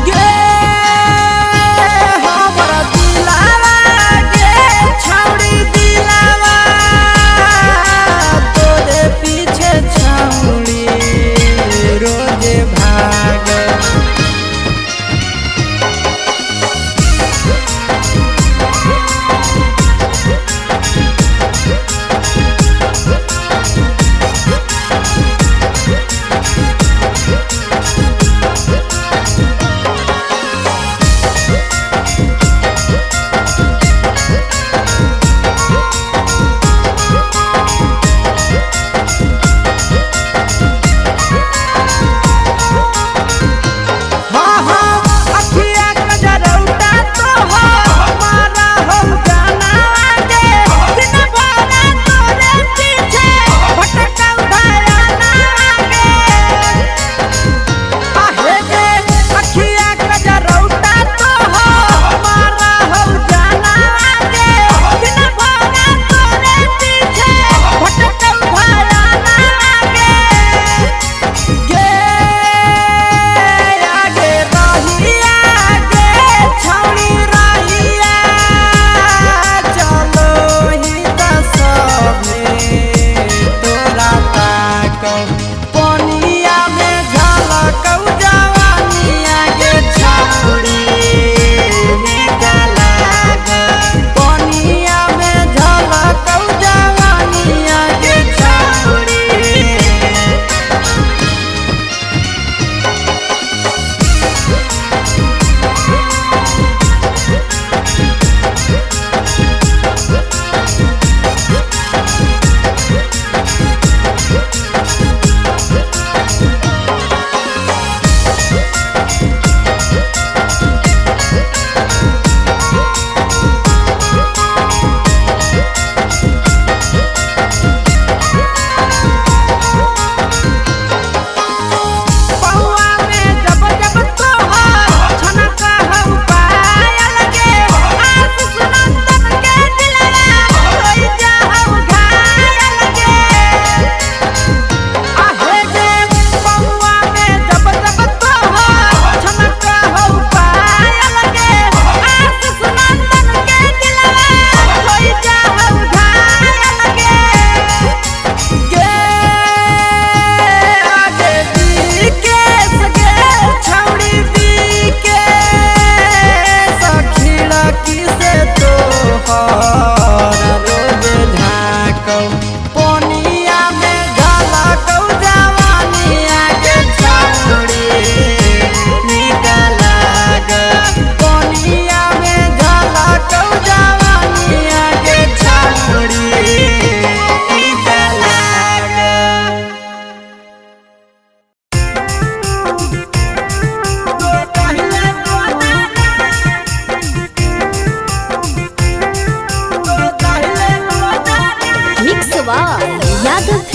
C: गे हमरा दिलावा गे छौड़ी दिलावा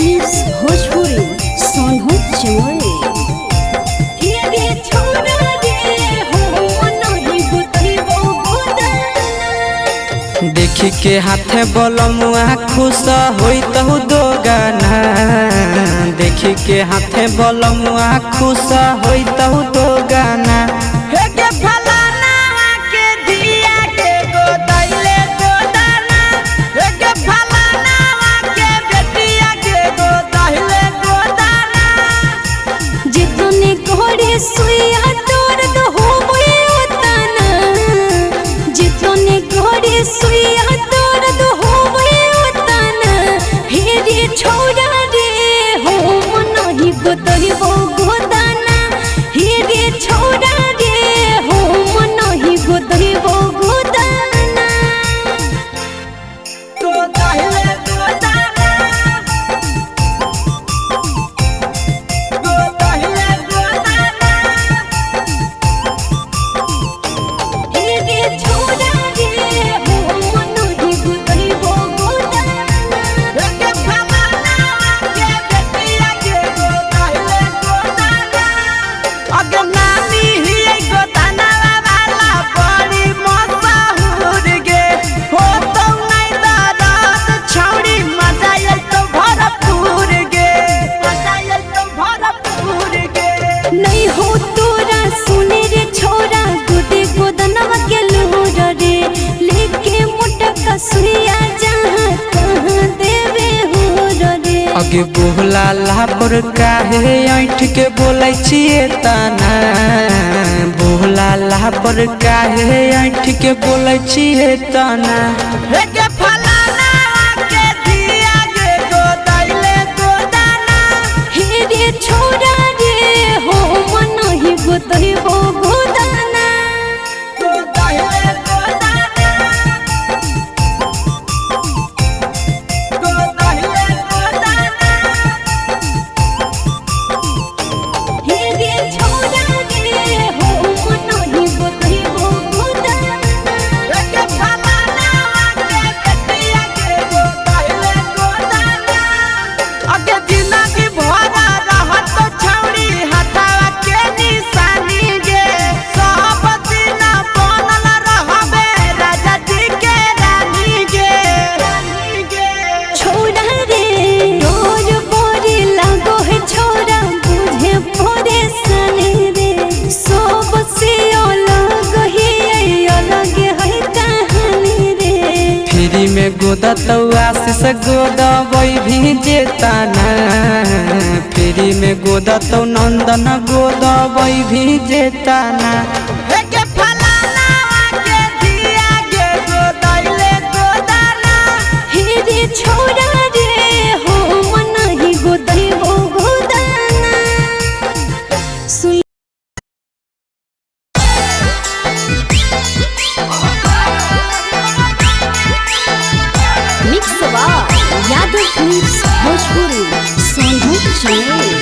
A: फिल्म्स भोजपुरी सोनू चमोली। ये छोड़ा रे हो नहीं बुद्धि वो गोदाना।
B: देखी के हाथे बलमुआ खुश होई तहु दो गाना। देखी के हाथे बलमुआ खुश होई तहु दो गाना।
C: हे के फलाना के दिया के गोदाइले गोदाना। हे के फलाना के बेटिया के गोदाइले गोदाना।
A: जितने घोड़े सुइया दर्द हो उतना। जितने घोड़े सुइया दर्द हो उतना। हेरे छोड़ा रे हो नहीं गोदही वो गोदाना। हेरे छोड़ा रे हो नहीं गोदही वो गोदाना।
C: गोदाइले गोदाना। गोदाइले गोदाना।
A: हेरे छोड़ा रे हो नहीं गोदही वो गोदाना।
C: हे के फलाना के बेटिया के गोदाइले गोदाना। अगे नानी ही गोदाना वाला बड़ी मशहूर गे। हो तो नहीं दादात छौड़ी मजा ये तो भरपूर गे। मजा ये तो भरपूर गे।
A: नहीं हो तोरा सुने रे छोरा गोदे गोदनवा के लूर रे। लेके मोटा कसुइया जहाँ तहाँ देवे हो रे।
B: अगे बोला लापर काहे ऐठ के बोलै छिए ताना। बोला लापर काहे ऐठ के बोलै छिए ताना।
C: हे के फलाना के दिया के गोदाइले गोदाना।
A: हेरे छोरा रे हो नहीं गोदही वो गोदाना।
C: गोदाइले गोदाना। गोदाइले गोदाना।
A: हेरे छोरा रे हो नहीं गोदही वो गोदाना।
C: हे के फलाना के बेटिया के गोदाइले गोदाना। अगे जिंदगी भरा रहत छौड़ी हटावा के निशानी गे। सब दिन बनल रहबे राजा जी के रानी गे। रानी गे।
A: छोड़ा रे डोर बोरी लागो है छोरा बुझे परेशानी रे। सब से अलग ही अलग है कहानी रे।
B: फ्री में गोदा तो आशीष गोदा वही भी जेताना। फ्री में गोदा तो नंदन गोदा वही भी जेताना।
C: हे के फलाना के दिया के गोदाइले गोदाना।
A: हेरे छोड़ा रे हो नहीं गोदही वो गोदाना। सुन मिक्स वा यादव फिल्म्स भोजपुरी सोनू चमोली।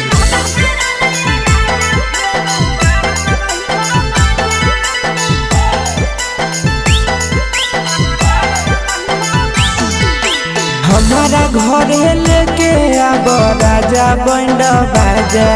B: हमारा घरे लेके आब राजा बंड बाजा।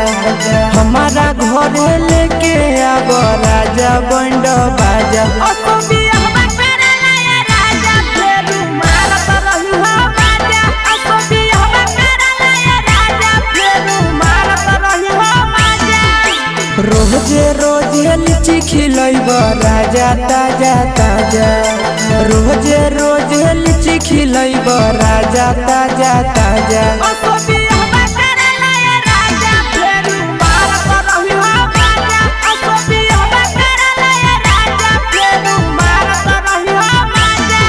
B: हमारा घरे लेके आब राजा बंड बाजा।
C: असो बियाहवा करला ये राजा फेरू मारत रही हो बाजा। असो बियाहवा करला ये राजा फेरू मारत रही हो बाजा।
B: रोजे रोजे लिची खिलैब राजा ताजा ताजा। रोजे रोजे लिची खिलैब राजा ताजा ताजा।
C: असो बियाहवा करला ये राजा फेरू मारत रही हो बाजा। असो बियाहवा करला ये राजा फेरू मारत रही हो बाजा।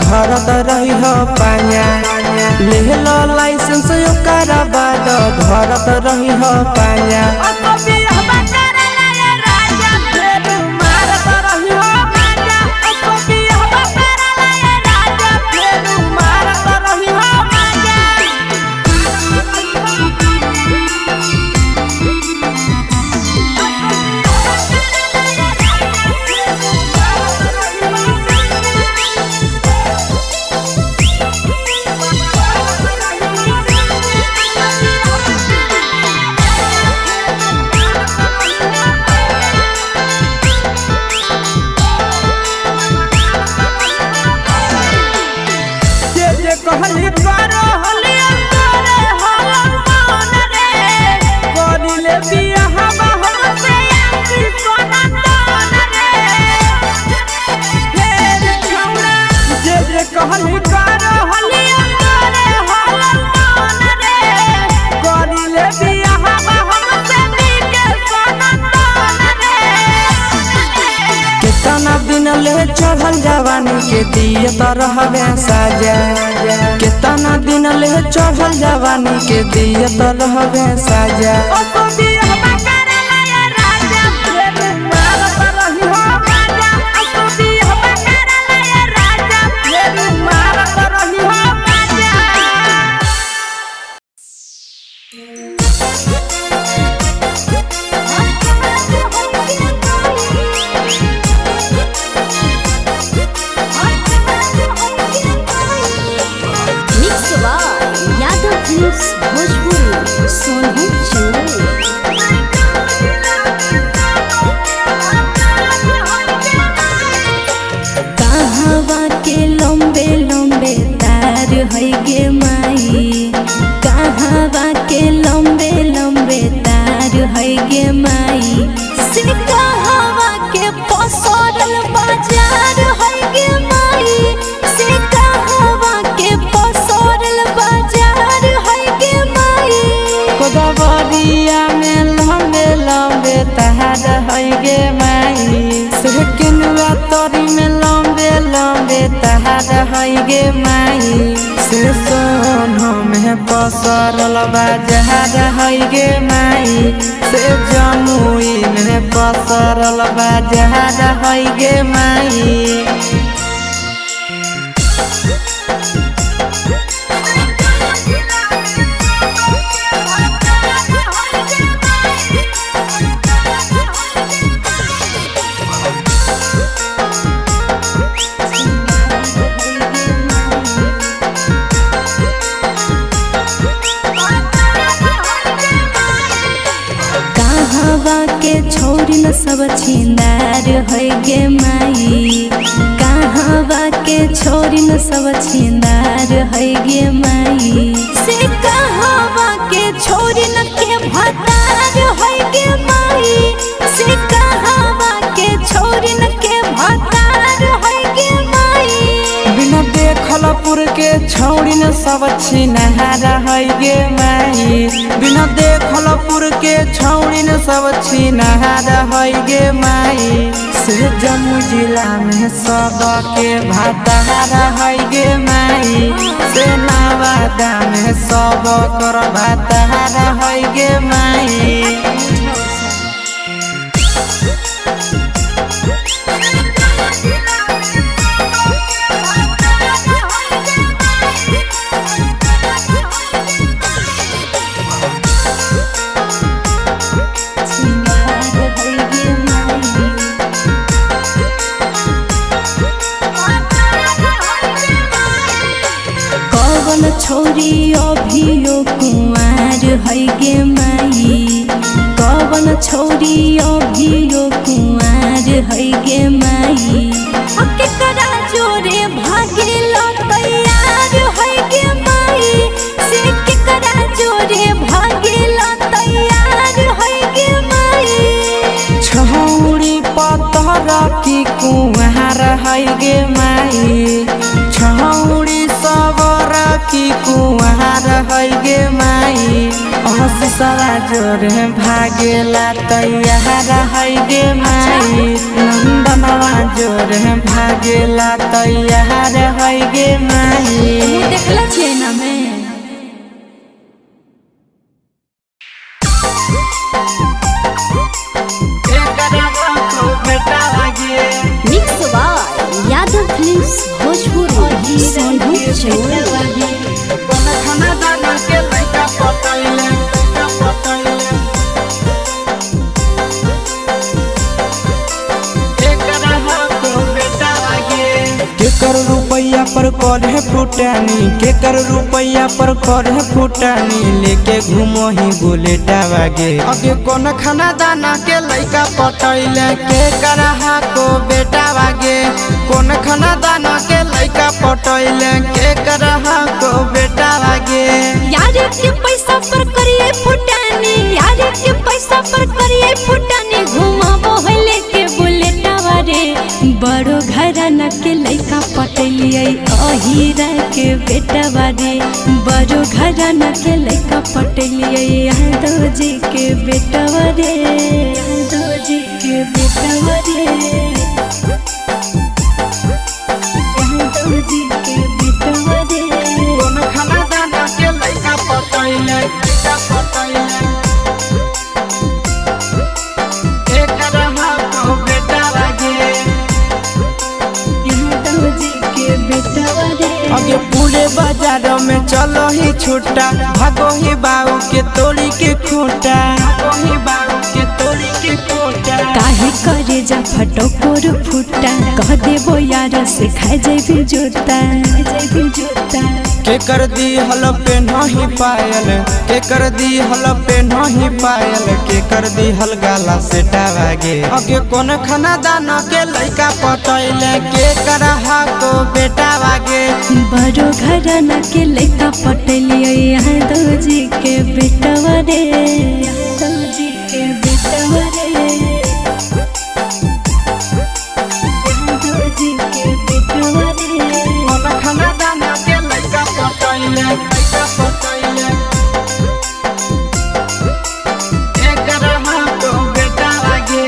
C: धरत रही हो पाया ले लो लाइसेंस ओकर बाद धरत रही हो पाया कहली करो हलिया करे हलम मन रे करिले बियाह हमसे आसी सोना तन रे हे छौड़ा जे कहली करो हलिया करे हलम मन रे करिले बियाह हमसे नीके सोना तन रे कितना दिन ले चढ़ल जवानी के दिए त रहबे साजा कितना दिन ले चढ़ल जवानी के दिए त रहबे साजा
A: कहवा के लंबे लंबे तार है गे माई कहवा के लंबे लंबे तार है गे माई से कहवा के पसरल बाजार है गे माई से कहवा के पसरल बाजार है गे माई
C: कोदबरिया में लंबे लंबे तार है गे माई से किनवा तोरी में लंबे लंबे तार है गे माई से सोनो में पसरल बाजार है गे माई से जमुई में पसरल बाजार है गे माई
A: छोरी न सब छिंदार है गे माई कहवा के छोरी न सब छिंदार है गे माई से कहवा के छोरी न के भतार है गे माई से कहवा के छोरी न के भतार है गे माई
C: बिना देखलपुर के छौड़ी न सब छिनहार है गे माई बिना देखलपुर के छौड़ी न सब छिनहार है गे माई से जम्मू जिला में सब के भतार है गे माई से नवादा में सब कर भतार है गे माई
A: छोरी अभियो कुंवार है गे माई कवन छोरी अभियो कुंवार है गे माई केकरा जोरे भागेल तैयार है गे माई से केकरा जोरे भागेल तैयार है गे माई
C: छौड़ी पतर की कुंवार है गे माई छौड़ी सबर की कुआर है गे माई हंसवा जोरे भागेला तैयार है गे माई नंदनवा जोरे भागेला तैयार है गे माई
A: देखला छे ना मैं mix by Yadav films Bhojpur और सोनू चौरसिया
C: खाना दाना के लइका पटैले केकर रुपैया पर करे फुटानी केकर रुपैया पर करे फुटानी लेके घूमो ही बुलेटा वागे अगे कौन खाना दाना के लइका पटैले केकर को बेटा वागे कौन खाना दाना के लइका पटैले केकर को बेटा वागे
A: यार के पैसा पर करिए फुटानी यार के पैसा पर करिए फुटानी घुमाबो है लेके बुलेटा वारे बड़ो घराना के लइका पटलिए अहीरा के बेटा बारे बड़ो घराना के लइका पटलिए यादव जी के बेटा बारे यादव जी के बेटा बारे यादव जी के बेटा बारे
C: कौन खाना दाना के लइका पटैले अगे पूरे बाजार में चलो ही छुट्टा भागो ही बाऊ के तोड़ी के खूंटा भागो ही बाऊ के तोड़ी के खूंटा
A: काहे करे जा फटोकोर फुटा कह देबो यार से खाए जेबी जोता
C: के कर दी हल पे नहीं पायल के कर दी हल पे नहीं पायल के कर दी हल गाला से टावागे अगे कौन खाना दाना के लइका पटैले के करहा को बेटा वागे
A: बड़ो घराना के लइका पटलिए यादव जी के बेटा रे यादव जी के बेटा रे यादव जी के बेटा रे
C: कौन खाना दाना के लइका पटैले के करहा को बेटा वागे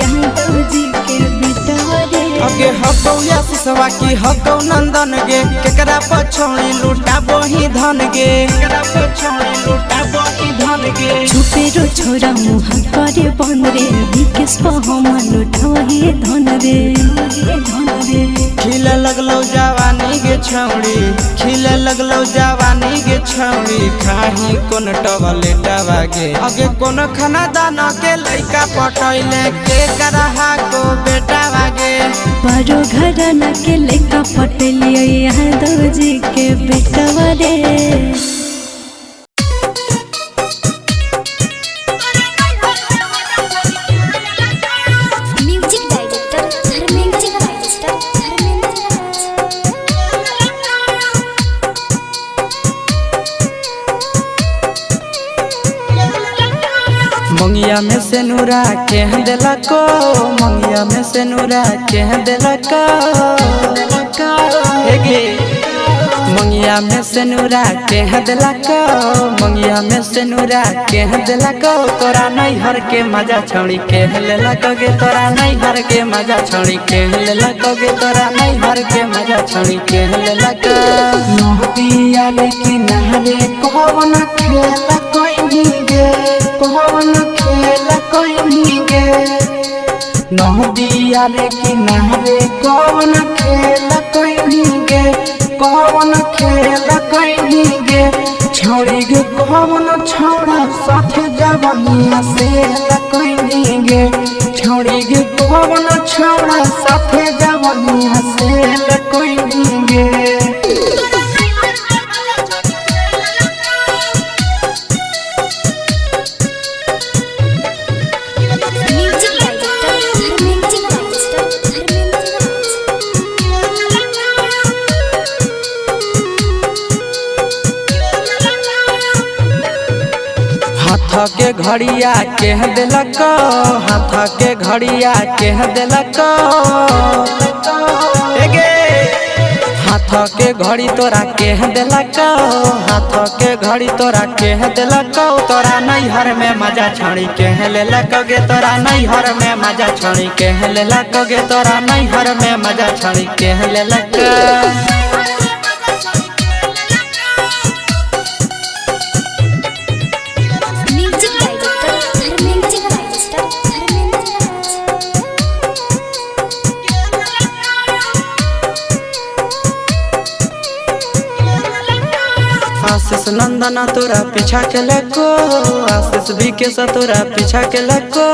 A: यादव जी के बेटा रे
C: अगे हकौ या सिसवा की हकौ नंदन गे केकरा पछौड़ी लूटा बोही धन गे केकरा पछौड़ी लूटा बोही धन गे
A: छुपे रो छोरा मुह करे बन रे विकेश पहमन उठवही धन रे
C: खिले लगलो जवानी गे छौड़ी खिले लगलो जवानी गे छौड़ी खाही कोन टवले टवागे अगे कोन खाना दाना के लइका पटैले के करहा को बेटा वागे
A: बड़ो घराना के लइका पटलिए यादव जी के बेटा रे
E: म्यूजिक डायरेक्टर धर्मेंद्र
C: मंगिया में से नूरा के देलको मंगिया में से नूरा के देलको हेगे मंगिया में से नूरा के देलको मंगिया में से नूरा के देलको तोरा नहीं हर के मजा छोड़ी के लेलको गे तोरा नहीं हर के मजा छोड़ी के लेलको गे तोरा नहीं हर के मजा छोड़ी के लेलको नहदिया लेकिन नहरे कौन खेला कोई गे कौन खेला कोई गे नहदिया लेकिन नहरे कौन खेला कोई गे कौन खेला कोई गे छोड़ी गे कौन छोड़ा साथ जवानिया से कोई गे छोड़ी गे कौन छोड़ा साथ जवानिया से कोई गे
E: म्यूजिक डायरेक्टर
C: हाथ के घड़िया के दिलक हाथ के घड़िया के दिलक
B: हाथ के घड़ी तोरा के दिलक, हाथ के घड़ी तोरा के दिलक, तोरा नैहर में मजा छड़ी के लेलक गे, तोरा नैहर में मजा छड़ी के लेलक गे, तोरा नैहर में मजा छड़ी के लेलक।
E: म्यूजिक डायरेक्टर धर्मेंद्र राज।
B: आशीष नंदना तोरा पीछा के लको, आशीष भी के तोरा पीछा के लको,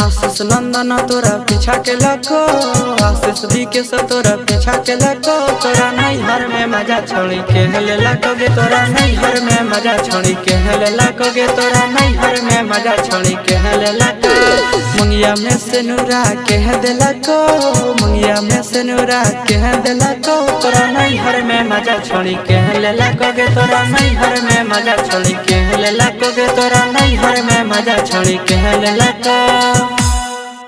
B: आशीष नंदना तोरा पीछा के लको, आशीष भी के तोरा पीछा के लको, तोरा नैहर में मजा छोड़ी के लेलक गे, तोरा नैहर में मजा छोड़ी के लेलक गे, तोरा नैहर में मजा छोड़ी के लेलक। मुंगिया में से नूरा के दिलक, मुंगिया में से नूरा के दिलक, तोरा नैहर में मजा छोड़ी के लेलक गे, तोरा नैहर में मजा छोड़ी के लेलक गे, तोरा नैहर में मजा छोड़ी के लेलक।